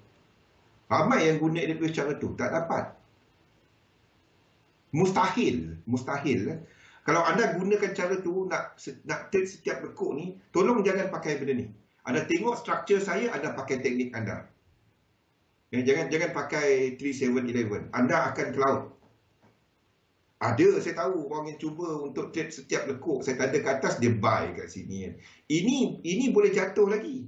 Ramai yang guna elliott wave cara tu, tak dapat. Mustahil. Kalau anda gunakan cara tu, nak trade setiap lekuk ni, tolong jangan pakai benda ni. Anda tengok struktur saya, anda pakai teknik anda. Jangan pakai 3711. Anda akan cloud. Ada, saya tahu orang yang cuba untuk trade setiap lekuk, saya tanda ke atas, dia buy kat sini. Ini boleh jatuh lagi.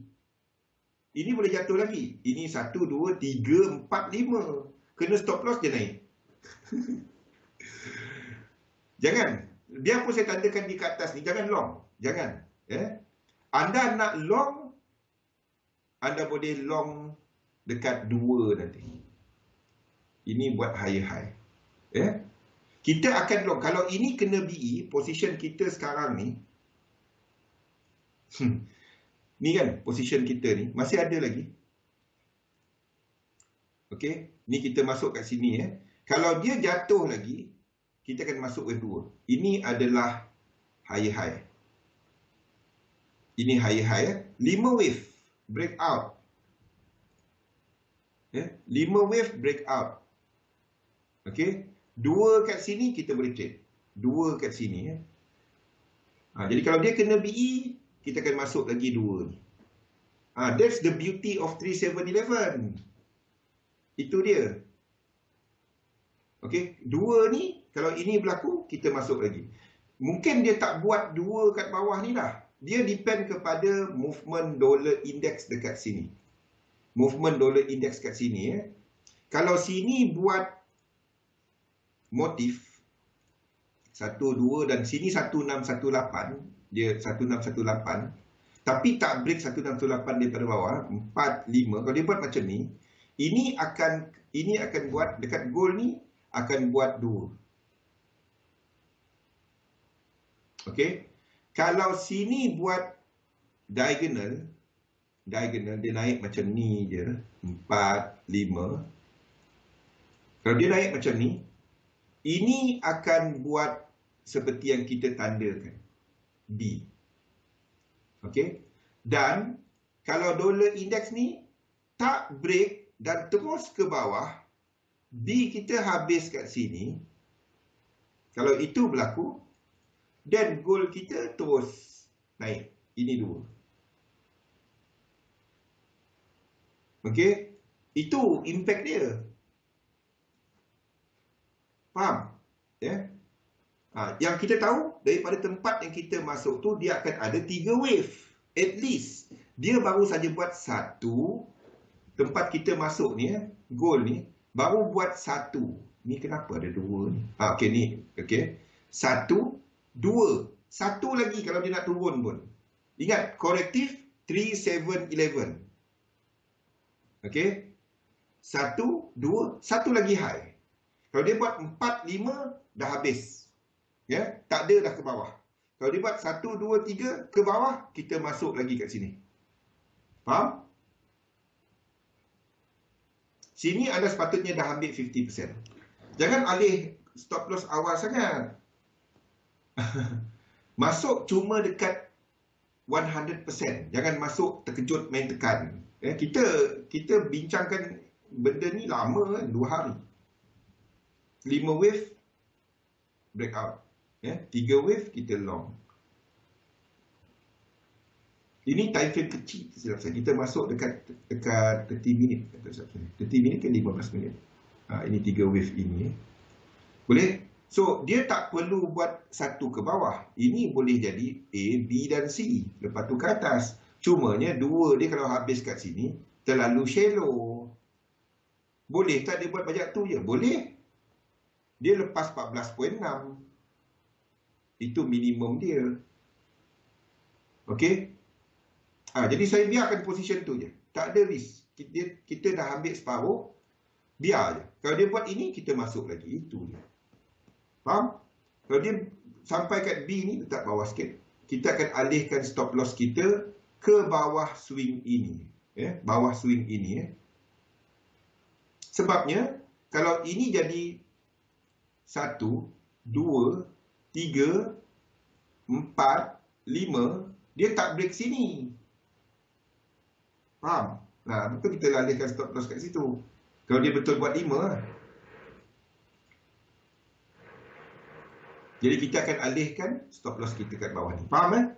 Ini boleh jatuh lagi. Ini 1, 2, 3, 4, 5. Kena stop loss, dia naik. Jangan. Biarpun saya tandakan di atas ni, jangan long. Jangan. Anda nak long, anda boleh long dekat 2 nanti. Ini buat high. Kita akan long. Kalau ini kena BE, position kita sekarang ni, ni kan, position kita ni, masih ada lagi. Okey, ni kita masuk kat sini. Kalau dia jatuh lagi, kita akan masuk wave 2. Ini adalah high. Ini high. 5 wave breakout. 5 wave breakout. Okey, 2 kat sini kita boleh trade. 2 kat sini. Jadi kalau dia kena BE, kita akan masuk lagi 2 ni. That's the beauty of 3711. Itu dia. Okey, 2 ni, kalau ini berlaku, kita masuk lagi. Mungkin dia tak buat 2 kat bawah ni dah. Dia depend kepada movement dollar index dekat sini. Movement dollar index kat sini. Kalau sini buat motif 1, 2 dan sini 1618, dia 1618, tapi tak break 1618 daripada bawah, 4, 5. Kalau dia buat macam ni, ini akan buat dekat goal ni, akan buat 2. Okey. Kalau sini buat diagonal dia naik macam ni je, 4, 5. Kalau dia naik macam ni, ini akan buat seperti yang kita tandakan, B. Okey. Dan kalau dollar index ni tak break dan terus ke bawah, B kita habis kat sini. Kalau itu berlaku, dan goal kita terus naik. Ini 2. Okey. Itu impact dia. Faham? Yang kita tahu, daripada tempat yang kita masuk tu, dia akan ada 3 wave. At least. Dia baru saja buat 1. Tempat kita masuk ni, goal ni, baru buat 1. Ni kenapa ada 2 ni? Okey, ni. Okey. 1, 2. 1 lagi kalau dia nak turun pun. Ingat, korektif 3711. Okey. 1, 2, 1 lagi high. Kalau dia buat 4, 5, dah habis. Tak ada dah ke bawah. Kalau dia buat 1, 2, 3 ke bawah, kita masuk lagi kat sini. Faham? Sini anda sepatutnya dah ambil 50%. Jangan alih stop loss awal sangat. Masuk cuma dekat 100%. Jangan masuk terkejut main tekan. Kita bincangkan benda ni lama kan, 2 hari. 5 wave breakout. 3 wave kita long. Ini time frame kecil. Kita masuk dekat 30 minit. 30 minit ke 15 minit. Ini 3 wave ini. Boleh? So, dia tak perlu buat 1 ke bawah. Ini boleh jadi A, B dan C. Lepas tu ke atas. Cumanya 2 dia kalau habis kat sini, terlalu shallow. Boleh tak dia buat banyak tu je? Boleh. Dia lepas 14.6. Itu minimum dia. Okey? Jadi saya biarkan position tu je. Tak ada risk. kita dah ambil separuh, biar je. Kalau dia buat ini, kita masuk lagi. Itu je. Faham? Kalau dia sampai kat B ni, letak bawah sikit. Kita akan alihkan stop loss kita ke bawah swing ini. Bawah swing ini. Sebabnya, kalau ini jadi 1, 2, 3, 4, 5, dia tak break sini. Faham? Nah, betul kita alihkan stop loss kat situ. Kalau dia betul buat 5. Jadi kita akan alihkan stop loss kita kat bawah ni. Faham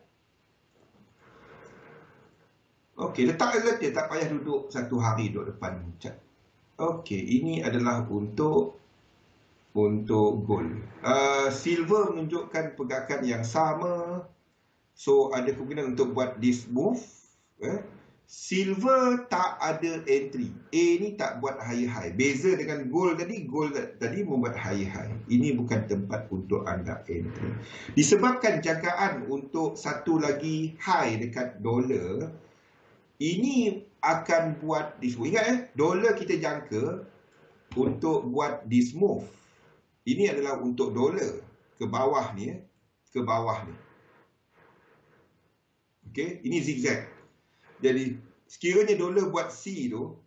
Okey, letak alert je. Tak payah duduk satu hari duduk depan chart. Okey, ini adalah untuk gold. Silver menunjukkan pergerakan yang sama. So, ada kemungkinan untuk buat this move. Silver tak ada entry. A ni tak buat high-high. Beza dengan gold tadi membuat high-high. Ini bukan tempat untuk anda entry. Disebabkan jagaan untuk satu lagi high dekat dolar, ini akan buat this move. Ingat dolar kita jangka untuk buat this move. Ini adalah untuk dolar ke bawah ni. Ke bawah ni. Okey, ini zigzag. Jadi, sekiranya dolar buat C tu,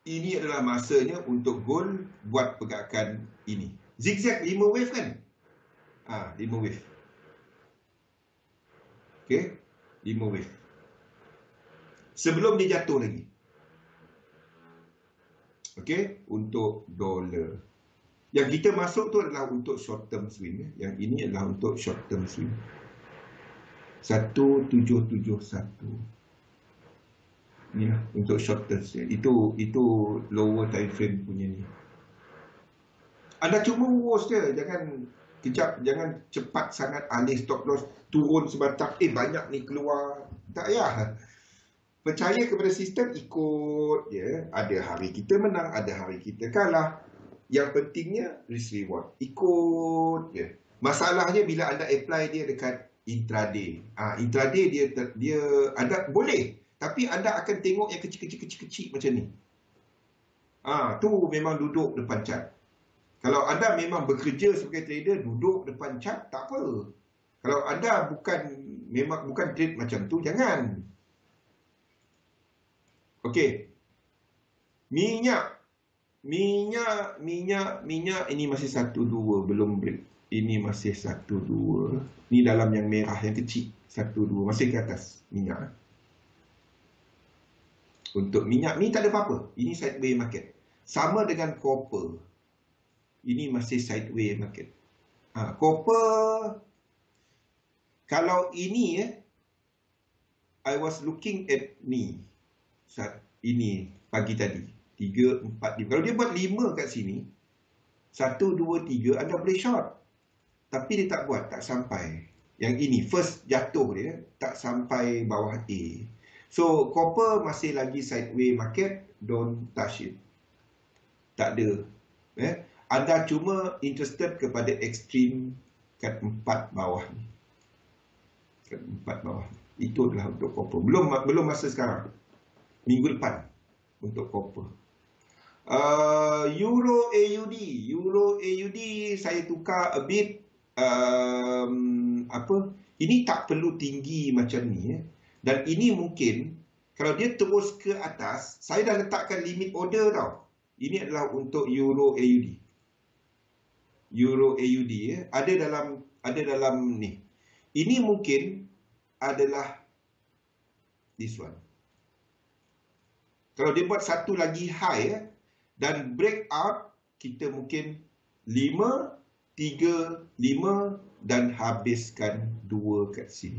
ini adalah masanya untuk gold buat pergerakan ini. Zigzag 5 wave kan? 5 wave. Okey, 5 wave. Sebelum dia jatuh lagi. Okey, untuk dolar. Yang kita masuk tu adalah untuk short term swing. Yang ini adalah untuk short term swing. 1771. Ni lah untuk short term swing. Itu lower time frame punya ni. Anda cuma urus je, jangan kejap, jangan cepat sangat alih stop loss, turun sebatang, banyak ni keluar. Tak payah. Percaya kepada sistem, ikut je. Ada hari kita menang, ada hari kita kalah. Yang pentingnya risk reward. Ikut je. Masalahnya bila anda apply dia dekat intraday. Intraday dia ada boleh, tapi anda akan tengok yang kecil-kecil macam ni. Tu memang duduk depan chart. Kalau anda memang bekerja sebagai trader, duduk depan chart, tak apa. Kalau anda bukan trade macam tu, jangan. Okey. Minyak ini masih 1-2 belum break. Ini masih 1-2. Ni dalam yang merah yang kecil, 1-2 masih ke atas minyak. Untuk minyak ni tak ada apa-apa. Ini sideways market. Sama dengan copper. Ini masih sideways market. Copper, kalau ini I was looking at ni. Ini pagi tadi 3, 4, 5. Kalau dia buat 5 kat sini, 1, 2, 3, anda boleh short. Tapi dia tak buat, tak sampai. Yang ini first jatuh dia tak sampai bawah A. So copper masih lagi sideways market, don't touch it. Tak ada. Anda cuma interested kepada ekstrim kat 4 bawah ni. Kat 4 bawah. Itu adalah untuk copper. Belum masa sekarang. Minggu depan untuk copper. Euro AUD saya tukar a bit. Ini tak perlu tinggi macam ni. Dan ini mungkin kalau dia terus ke atas, saya dah letakkan limit order tau. Ini adalah untuk Euro AUD. Ada dalam ni. Ini mungkin adalah this one. Kalau dia buat satu lagi high dan breakout, kita mungkin 5, 3, 5 dan habiskan 2 kat sini.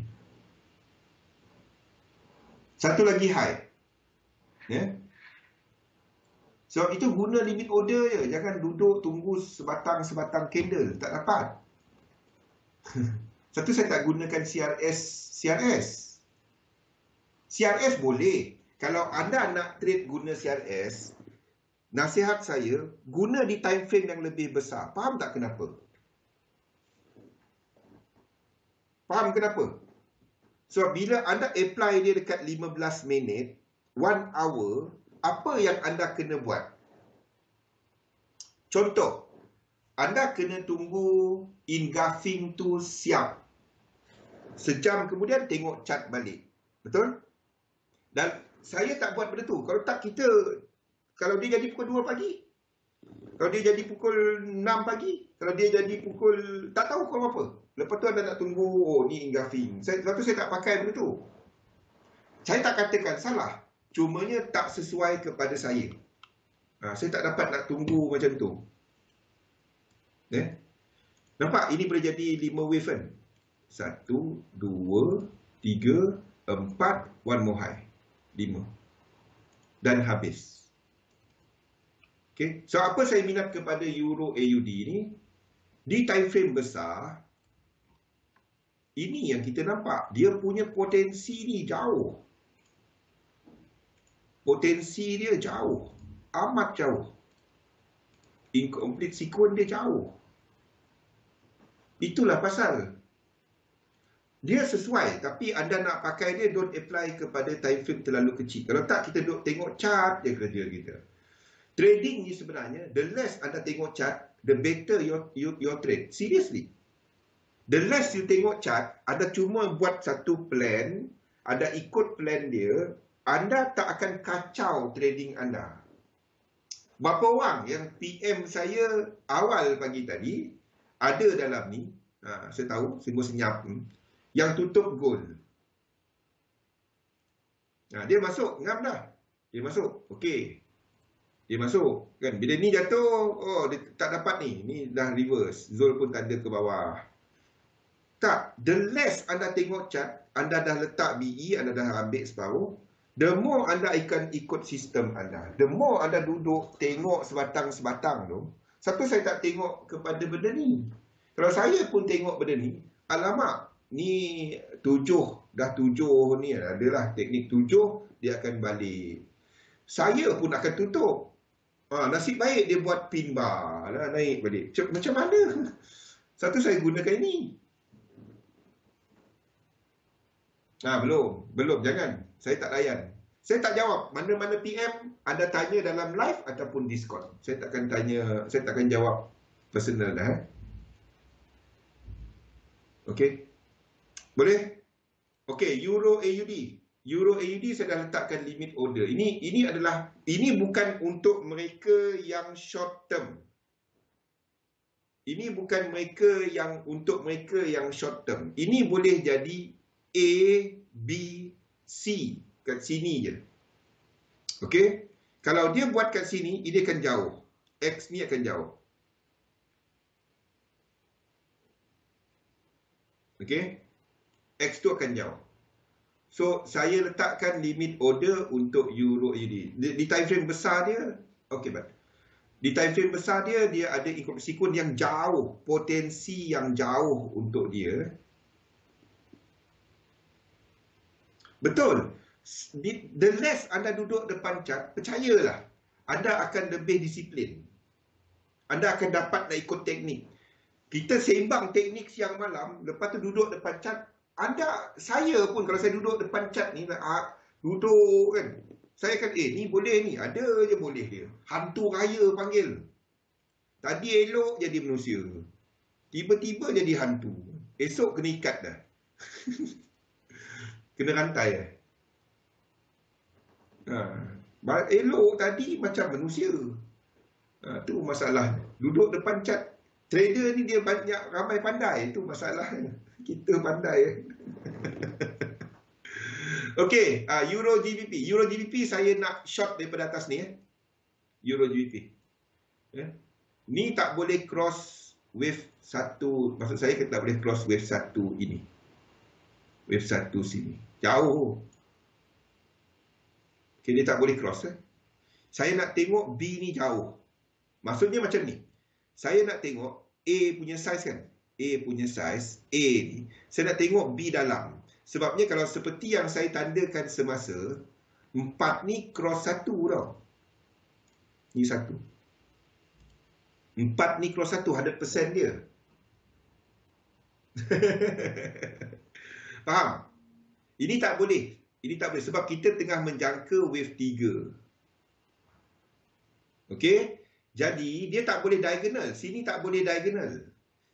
Satu lagi high. So itu guna limit order je. Jangan duduk tunggu sebatang candle. Tak dapat. Satu, saya tak gunakan CRS boleh. Kalau anda nak trade guna CRS, nasihat saya, guna di time frame yang lebih besar. Faham tak kenapa? Faham kenapa? So, bila anda apply dia dekat 15 minit, 1 hour, apa yang anda kena buat? Contoh, anda kena tunggu engulfing tu siap. Sejam kemudian tengok chart balik. Betul? Dan saya tak buat benda tu. Kalau tak kita, kalau dia jadi pukul 2 pagi, kalau dia jadi pukul 6 pagi, kalau dia jadi pukul, tak tahu pukul apa. Lepas tu anda nak tunggu, oh ni engulfing. Lepas tu saya tak pakai benda tu. Saya tak katakan salah. Cumanya tak sesuai kepada saya. Saya tak dapat nak tunggu macam tu. Nampak? Ini boleh jadi 5 wave kan? 1, 2, 3, 4, 1 more high. 5. Dan habis. Okay. So, apa saya minat kepada Euro AUD ni? Di time frame besar, ini yang kita nampak. Dia punya potensi ni jauh. Potensi dia jauh. Amat jauh. Incomplete sequence dia jauh. Itulah pasal. Dia sesuai, tapi anda nak pakai dia, don't apply kepada time frame terlalu kecil. Kalau tak, kita duk tengok chart je kerja kita. Trading ni sebenarnya, the less anda tengok chart, the better your trade. Seriously. The less you tengok chart, anda cuma buat satu plan, anda ikut plan dia, anda tak akan kacau trading anda. Berapa orang yang PM saya awal pagi tadi, ada dalam ni, saya tahu, sungguh senyap, yang tutup gold. Dia masuk, ngam dah. Dia masuk, okey. Dia masuk, kan. Bila ni jatuh, oh, dia tak dapat ni. Ni dah reverse. Zul pun tak ada ke bawah. Tak, the less anda tengok chart, anda dah letak BE, anda dah ambil separuh, the more anda akan ikut sistem anda. The more anda duduk, tengok sebatang-sebatang tu. Satu, saya tak tengok kepada benda ni. Kalau saya pun tengok benda ni, alamak, ni 7, dah 7 ni, adalah teknik 7, dia akan balik. Saya pun akan tutup. Nasib baik dia buat pin bar lah, naik balik. Macam mana? Satu, saya gunakan ini. Belum, jangan. Saya tak layan. Saya tak jawab. Mana-mana PM, anda tanya dalam live ataupun Discord. Saya takkan jawab personal dah. Okey. Boleh? Okey, Euro AUD. Euro AUD saya dah letakkan limit order. Ini bukan untuk mereka yang short term. Ini bukan untuk mereka yang short term. Ini boleh jadi A, B, C kat sini je. Okey? Kalau dia buat kat sini, ini akan jauh. X ni akan jauh. Okey? X tu akan jauh. So, saya letakkan limit order untuk Euro AUD. Di time frame besar dia, okey, baik. Di time frame besar dia, dia ada sikun yang jauh, potensi yang jauh untuk dia. Betul. The less anda duduk depan chart, percayalah, anda akan lebih disiplin. Anda akan dapat nak ikut teknik. Kita sembang teknik siang malam, lepas tu duduk depan chart. Saya pun kalau saya duduk depan chat ni, duduk kan, saya akan, ni boleh ni, ada je boleh dia. Hantu raya panggil. Tadi elok jadi manusia. Tiba-tiba jadi hantu. Esok kena ikat dah. Kena rantai dah. Elok tadi macam manusia. Tu masalah. Duduk depan chat. Trader ni dia banyak, ramai pandai. Itu masalahnya. Kita pandai. Okey, Euro GBP. Euro GBP saya nak short daripada atas ni. Euro GBP. Ni tak boleh cross wave 1. Maksud saya tak boleh cross wave 1 ini. Wave 1 sini. Jauh. Okay, dia tak boleh cross. Saya nak tengok B ni jauh. Maksudnya macam ni. Saya nak tengok A punya size kan. A punya size, A ni. Saya nak tengok B dalam. Sebabnya kalau seperti yang saya tandakan semasa, 4 ni cross 1 tau. Ni 1. 4 ni cross 1, 100% dia. Faham? Ini tak boleh. Ini tak boleh sebab kita tengah menjangka wave 3. Okey? Jadi dia tak boleh diagonal. Sini tak boleh diagonal.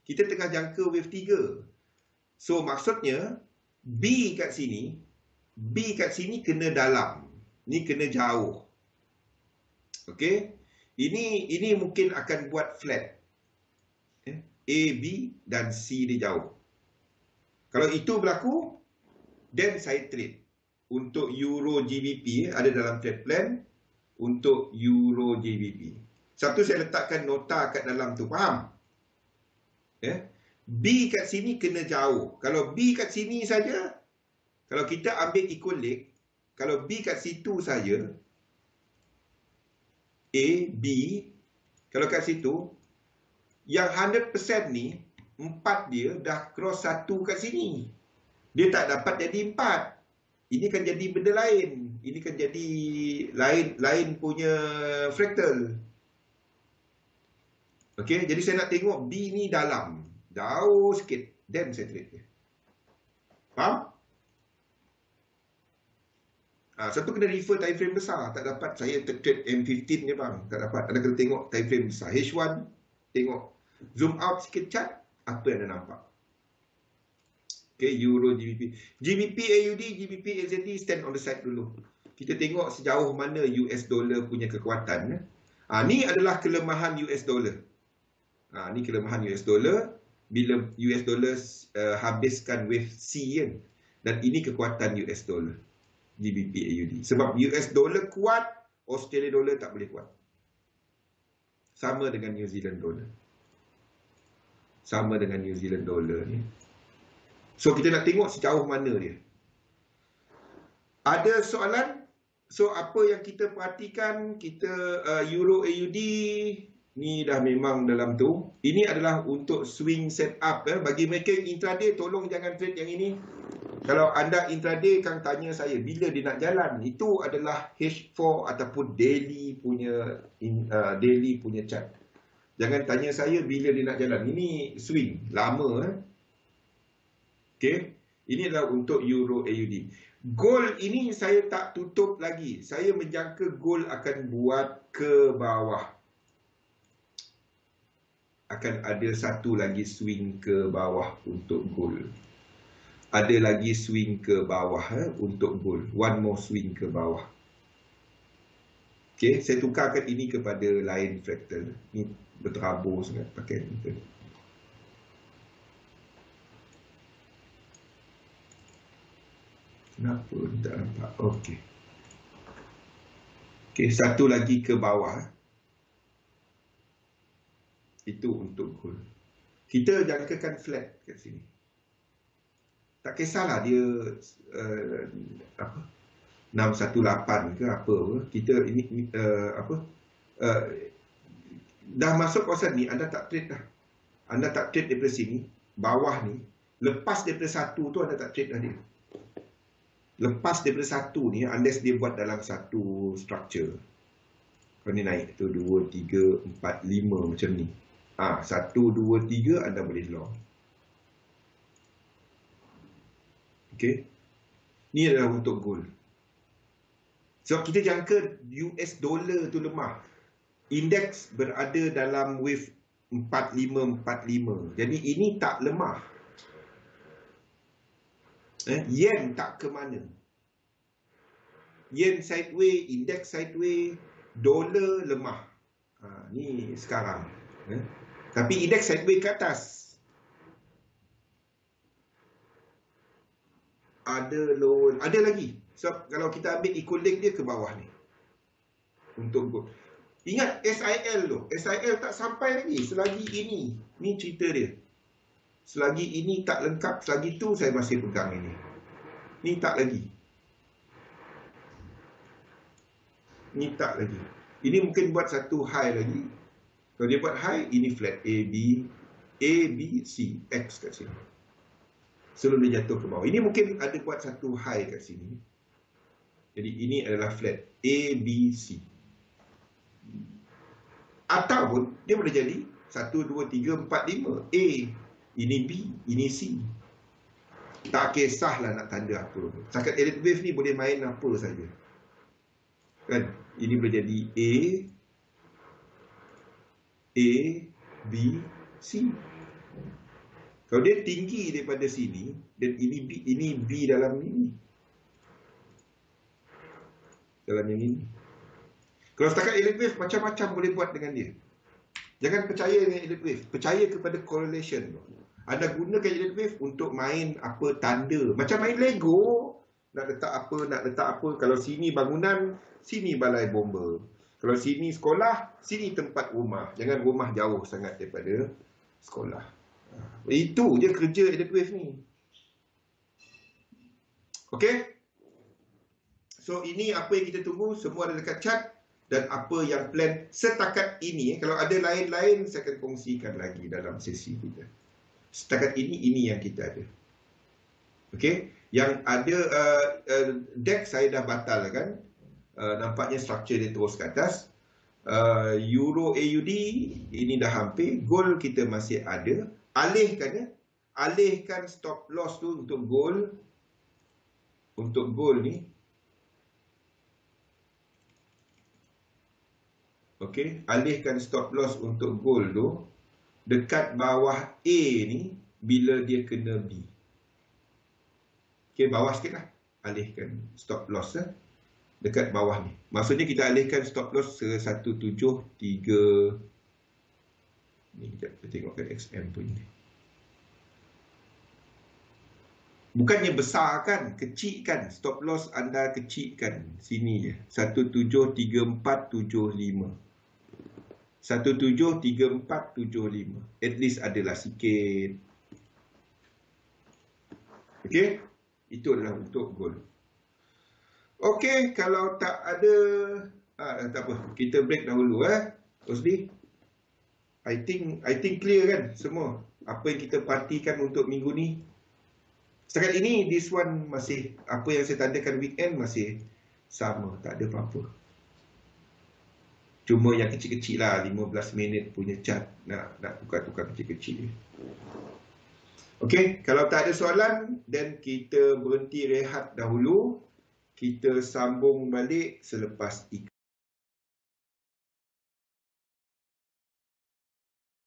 Kita tengah jangka wave 3. So maksudnya B kat sini kena dalam. Ni kena jauh. Okey? Ini mungkin akan buat flat. A, B dan C dia jauh. Kalau itu berlaku, then saya trade. Untuk Euro GBP ada dalam trade plan. Untuk Euro GBP. Satu saya letakkan nota kat dalam tu. Faham? B kat sini kena jauh. Kalau B kat sini saja, kalau kita ambil equal leg, kalau B kat situ saja, A, B, kalau kat situ, yang 100% ni, 4 dia dah cross 1 kat sini. Dia tak dapat jadi 4. Ini kan jadi benda lain. Ini kan jadi lain punya fractal. Okey, jadi saya nak tengok B ni dalam. Jauh sikit. Then saya trade dia. Faham? Satu kena refer time frame besar. Tak dapat saya trade M15 ni bang. Tak dapat. Anda kena tengok time frame besar. H1. Tengok. Zoom out sikit chart. Apa yang anda nampak? Okay, Euro GBP. GBP AUD, GBP AZD stand on the side dulu. Kita tengok sejauh mana US dollar punya kekuatan. Ni adalah kelemahan US dollar. Ni kelemahan US dollar. Bila US dollar habiskan wave C kan. Dan ini kekuatan US dollar. GBP AUD. Sebab US dollar kuat, Australia dollar tak boleh kuat. Sama dengan New Zealand dollar. Sama dengan New Zealand dollar ni. So kita nak tengok sejauh mana dia. Ada soalan? So apa yang kita perhatikan, kita Euro AUD ni dah memang dalam tu. Ini adalah untuk swing setup. Bagi mereka intraday, tolong jangan trade yang ini. Kalau anda intraday, Kang tanya saya bila dia nak jalan. Itu adalah H4 ataupun daily punya chart. Jangan tanya saya bila dia nak jalan. Ini swing lama. Okay. Ini adalah untuk Euro AUD. Gold ini saya tak tutup lagi. Saya menjangka gold akan buat ke bawah. Akan ada satu lagi swing ke bawah untuk gold. Ada lagi swing ke bawah untuk gold. One more swing ke bawah. Okay. Saya tukarkan ini kepada lain fractal. Ini berterabur sangat pakai ini. Kenapa tak nampak? Okey. Okey, satu lagi ke bawah. Itu untuk gold. Kita jangkakan flat kat sini. Tak kisahlah dia 618 ke apa. Kita ini dah masuk kawasan ni, anda tak trade dah. Anda tak trade daripada sini, bawah ni. Lepas daripada satu tu anda tak trade dah dia. Lepas daripada satu ni, unless dia buat dalam satu structure. Kalau ni naik tu 2, 3, 4, 5 macam ni. 1, 2, 3 anda boleh long. Okay. Ni adalah untuk gold. Sebab kita jangka US dollar tu lemah. Indeks berada dalam wave 4545. Jadi ini tak lemah. Yen tak ke mana. Yen sideways, indeks sideways, dolar lemah. Ni sekarang. Tapi indeks sideways ke atas. Ada lower, ada lagi. So kalau kita ambil equal leg dia ke bawah ni. Untuk gold. Ingat SIL tu. SIL tak sampai lagi selagi ini. Ni cerita dia. Selagi ini tak lengkap, selagi tu saya masih pegang ini. Ni tak lagi. Ni tak lagi. Ini mungkin buat satu high lagi. Kalau dia buat high, ini flat. A, B, C, X kat sini. Sebelum dia jatuh ke bawah. Ini mungkin ada buat satu high kat sini. Jadi ini adalah flat. A, B, C. Ataupun dia boleh jadi 1, 2, 3, 4, 5. A. Ini B, ini C. Tak kisahlah nak tanda apa. Setakat elite wave ni boleh main apa saja. Kan? Ini boleh jadi A, B, C. Kalau dia tinggi daripada sini, dan ini B dalam ini. Dalam yang ini. Kalau setakat elite wave, macam-macam boleh buat dengan dia. Jangan percaya dengan elite wave. Percaya kepada correlation. Anda gunakan elite wave untuk main apa tanda. Macam main Lego. Nak letak apa. Kalau sini bangunan, sini balai bomba. Kalau sini sekolah, sini tempat rumah. Jangan rumah jauh sangat daripada sekolah. Itu je kerja elite wave ni. Okey? So ini apa yang kita tunggu. Semua ada dekat chat. Dan apa yang plan setakat ini. Kalau ada lain-lain, saya akan kongsikan lagi dalam sesi kita. Setakat ini yang kita ada. Okey? Yang ada deck saya dah batalkan. Nampaknya structure dia terus ke atas. Euro AUD ini dah hampir. Gold kita masih ada. Alihkan stop loss tu untuk gold. Untuk gold ni. Okey, alihkan stop loss untuk gold tu dekat bawah A ni bila dia kena B. Okey, bawah sikitlah. Alihkan stop loss dekat bawah ni. Maksudnya kita alihkan stop loss ke 173. Ni kita tengokkan XM punya ni. Bukannya besar kan, kecilkan stop loss anda, kecilkan sini je. 173475. 173475. At least adalah sikit. Okey, itu adalah untuk gold. Okey, kalau tak ada tak apa, kita break dahulu Rosli. I think clear kan semua apa yang kita partikan untuk minggu ni. Setakat ini this one masih apa yang saya tandakan weekend masih sama, tak ada apa-apa. Cuma yang kecil-kecil lah, 15 minit punya chart nak tukar-tukar kecil-kecil. Okey, kalau tak ada soalan, then kita berhenti rehat dahulu. Kita sambung balik selepas iklan.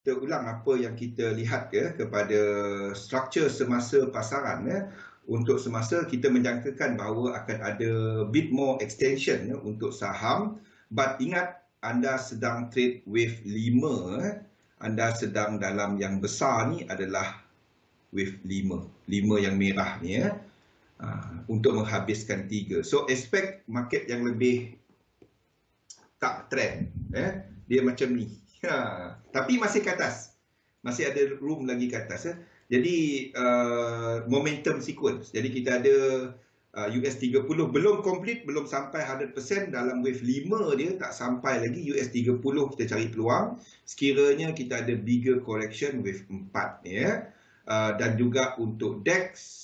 Kita ulang apa yang kita lihat kepada struktur semasa pasaran. Untuk semasa kita menjangkakan bahawa akan ada bit more extension untuk saham. But ingat, anda sedang trade wave 5. Anda sedang dalam yang besar ni adalah wave 5. 5 yang merah ni untuk menghabiskan 3. So expect market yang lebih tak trend. Dia macam ni. Tapi masih ke atas. Masih ada room lagi ke atas. Jadi momentum sequence. Jadi kita ada US 30 belum complete, belum sampai 100%. Dalam wave 5 dia tak sampai lagi. US 30 kita cari peluang. Sekiranya kita ada bigger correction wave 4 ni dan juga untuk DAX.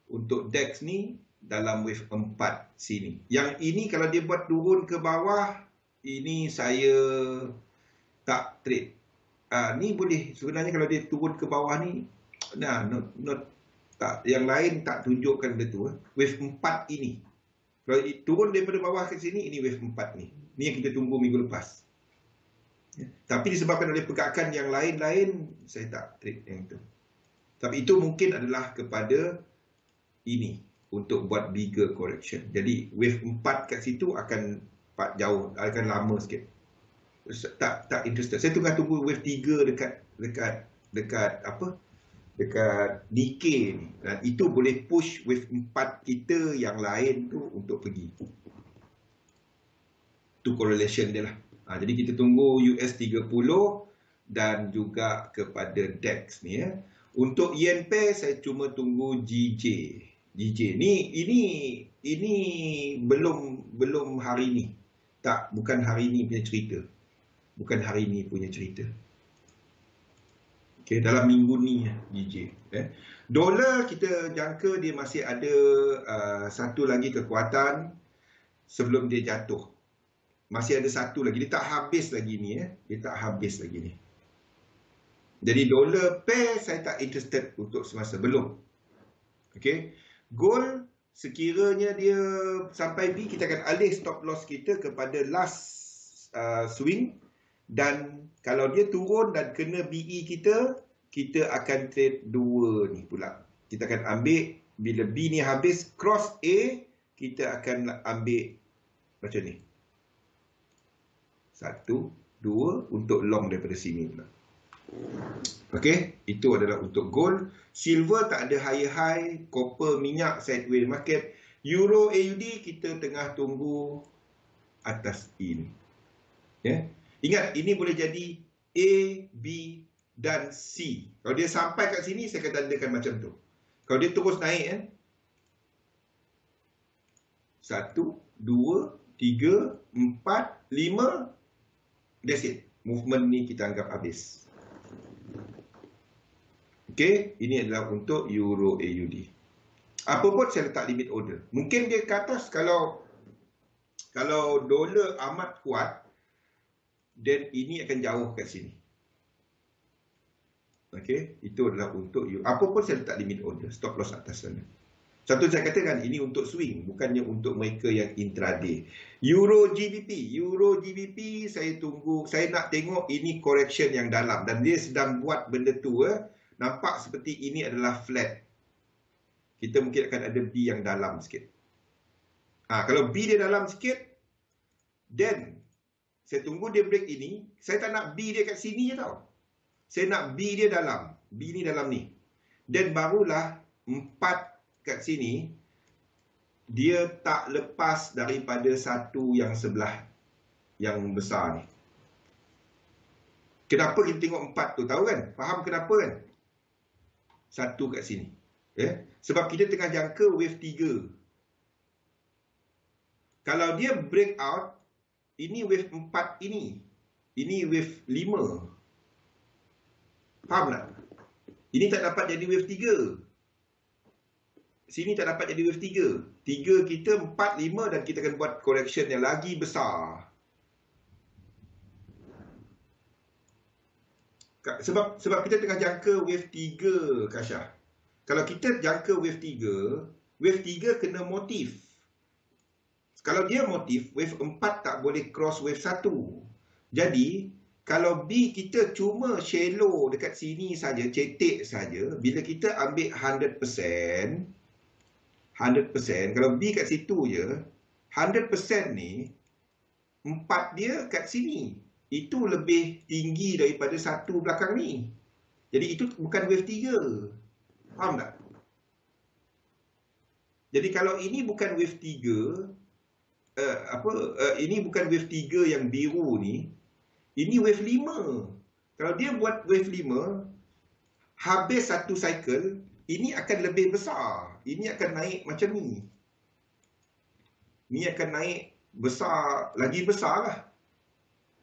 Untuk DAX ni dalam wave 4 sini. Yang ini kalau dia buat turun ke bawah, ini saya tak trade. Ni boleh sebenarnya kalau dia turun ke bawah ni, tak, yang lain tak tunjukkan betul. Wave 4 ini. Kalau turun daripada bawah ke sini, ini wave 4 ni. Ni yang kita tunggu minggu lepas. Tapi disebabkan oleh pergerakan yang lain-lain, saya tak trade yang itu. Tapi itu mungkin adalah kepada ini untuk buat bigger correction. Jadi wave 4 kat situ akan jauh, akan lama sikit. Tak interested. Saya tunggu wave 3 dekat apa? Dekat Nikkei ni. Dan itu boleh push wave 4 kita yang lain tu untuk pergi. Itu correlation dia lah. Jadi kita tunggu US 30 dan juga kepada DAX ni Untuk yen pair saya cuma tunggu GJ. Ini belum hari ni. Tak, bukan hari ni punya cerita. Bukan hari ni punya cerita. Okay, dalam minggu ni GJ. Dolar kita jangka dia masih ada satu lagi kekuatan sebelum dia jatuh. Masih ada satu lagi. Dia tak habis lagi ni. Dia tak habis lagi ni. Jadi dolar pair saya tak interested untuk semasa. Belum. Okey. Gold sekiranya dia sampai B, kita akan alih stop loss kita kepada last swing, dan kalau dia turun dan kena BE kita, kita akan trade 2 ni pula. Kita akan ambil bila B ni habis cross A, kita akan ambil macam ni. 1, 2 untuk long daripada sini pula. Okey, itu adalah untuk gold. Silver tak ada high-high, copper, minyak sideways market. Euro AUD kita tengah tunggu atas in. Ya. Ingat, ini boleh jadi A, B dan C. Kalau dia sampai kat sini, saya akan tandakan macam tu. Kalau dia terus naik kan. 1, 2, 3, 4, 5. That's it. Movement ni kita anggap habis. Okey, ini adalah untuk Euro AUD. Apa pun saya letak limit order. Mungkin dia ke atas kalau dolar amat kuat, dan ini akan jauh kat sini. Okey, itu adalah untuk Euro. Apa pun saya letak limit order, stop loss atas sana. Satu saya katakan, ini untuk swing, bukannya untuk mereka yang intraday. Euro GBP saya tunggu, saya nak tengok ini correction yang dalam, dan dia sedang buat benda tu. Nampak seperti ini adalah flat. Kita mungkin akan ada B yang dalam sikit. Kalau B dia dalam sikit, then saya tunggu dia break ini. Saya tak nak B dia kat sini je tau. Saya nak B dia dalam. B ni dalam ni. Dan barulah 4 kat sini, dia tak lepas daripada satu yang sebelah yang besar ni. Kenapa kita tengok 4 tu? Tahu kan? Faham kenapa kan? Satu kat sini. Sebab kita tengah jangka wave 3. Kalau dia break out, ini wave 4 ini. Ini wave 5. Faham tak? Ini tak dapat jadi wave 3. Sini tak dapat jadi wave 3. 3 kita 4, 5 dan kita akan buat correction yang lagi besar. Sebab kita tengah jangka wave 3, Kasyah. Kalau kita jangka wave 3 kena motif. Kalau dia motif, wave 4 tak boleh cross wave 1. Jadi, kalau B kita cuma shallow dekat sini saja, cetek saja, bila kita ambil 100%, kalau B kat situ je, 100% ni, 4 dia kat sini. Itu lebih tinggi daripada 1 belakang ni. Jadi itu bukan wave 3. Faham tak? Jadi kalau ini bukan wave 3, ini bukan wave 3 yang biru ni, ini wave 5. Kalau dia buat wave 5, habis satu cycle, ini akan lebih besar. Ini akan naik macam ni. Ini akan naik besar, lagi besar lah.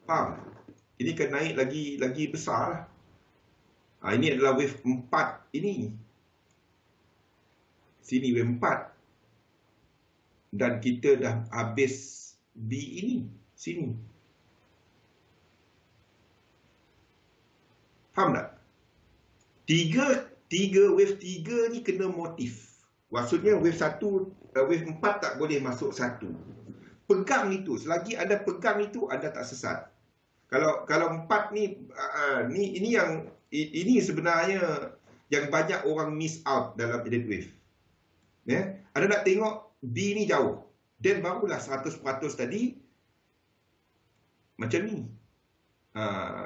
Faham? Ini akan naik lagi besar lah. Ini adalah wave 4 ini. Sini wave 4. Dan kita dah habis B ini. Sini. Faham tak? Wave 3 ni kena motif. Maksudnya wave 4 tak boleh masuk 1. Pegang itu. Selagi anda pegang itu, anda tak sesat. Kalau 4 ni, ini sebenarnya yang banyak orang miss out dalam edit wave. Anda nak tengok B ni jauh. Dan barulah 100% tadi macam ni.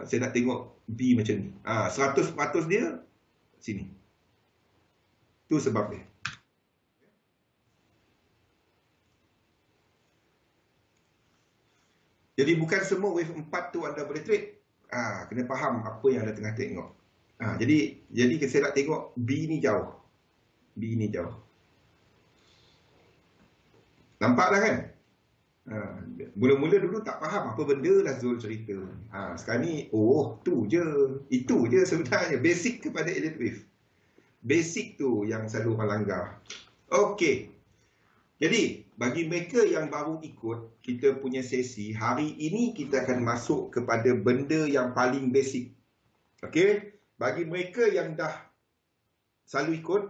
Saya nak tengok B macam ni. 100% dia sini. Tu sebab dia. Jadi bukan semua wave 4 tu anda boleh trade. Kena faham apa yang anda tengah tengok. Jadi saya nak tengok B ni jauh. B ni jauh. Nampak dah kan? Mula-mula dulu tak faham apa benda lah Zul cerita. Sekarang ni, tu je. Itu je sebenarnya. Basic kepada edit wave. Basic tu yang selalu orang langgar. Okey. Jadi, bagi mereka yang baru ikut kita punya sesi, hari ini kita akan masuk kepada benda yang paling basic. Okey? Bagi mereka yang dah selalu ikut,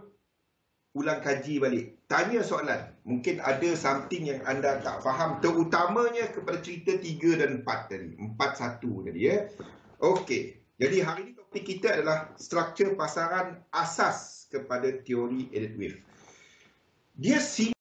ulang kaji balik. Tanya soalan. Mungkin ada something yang anda tak faham. Terutamanya kepada cerita 3 dan 4 tadi. 4-1 tadi ya. Okey. Jadi hari ini topik kita adalah struktur pasaran asas kepada teori elite wave. Dia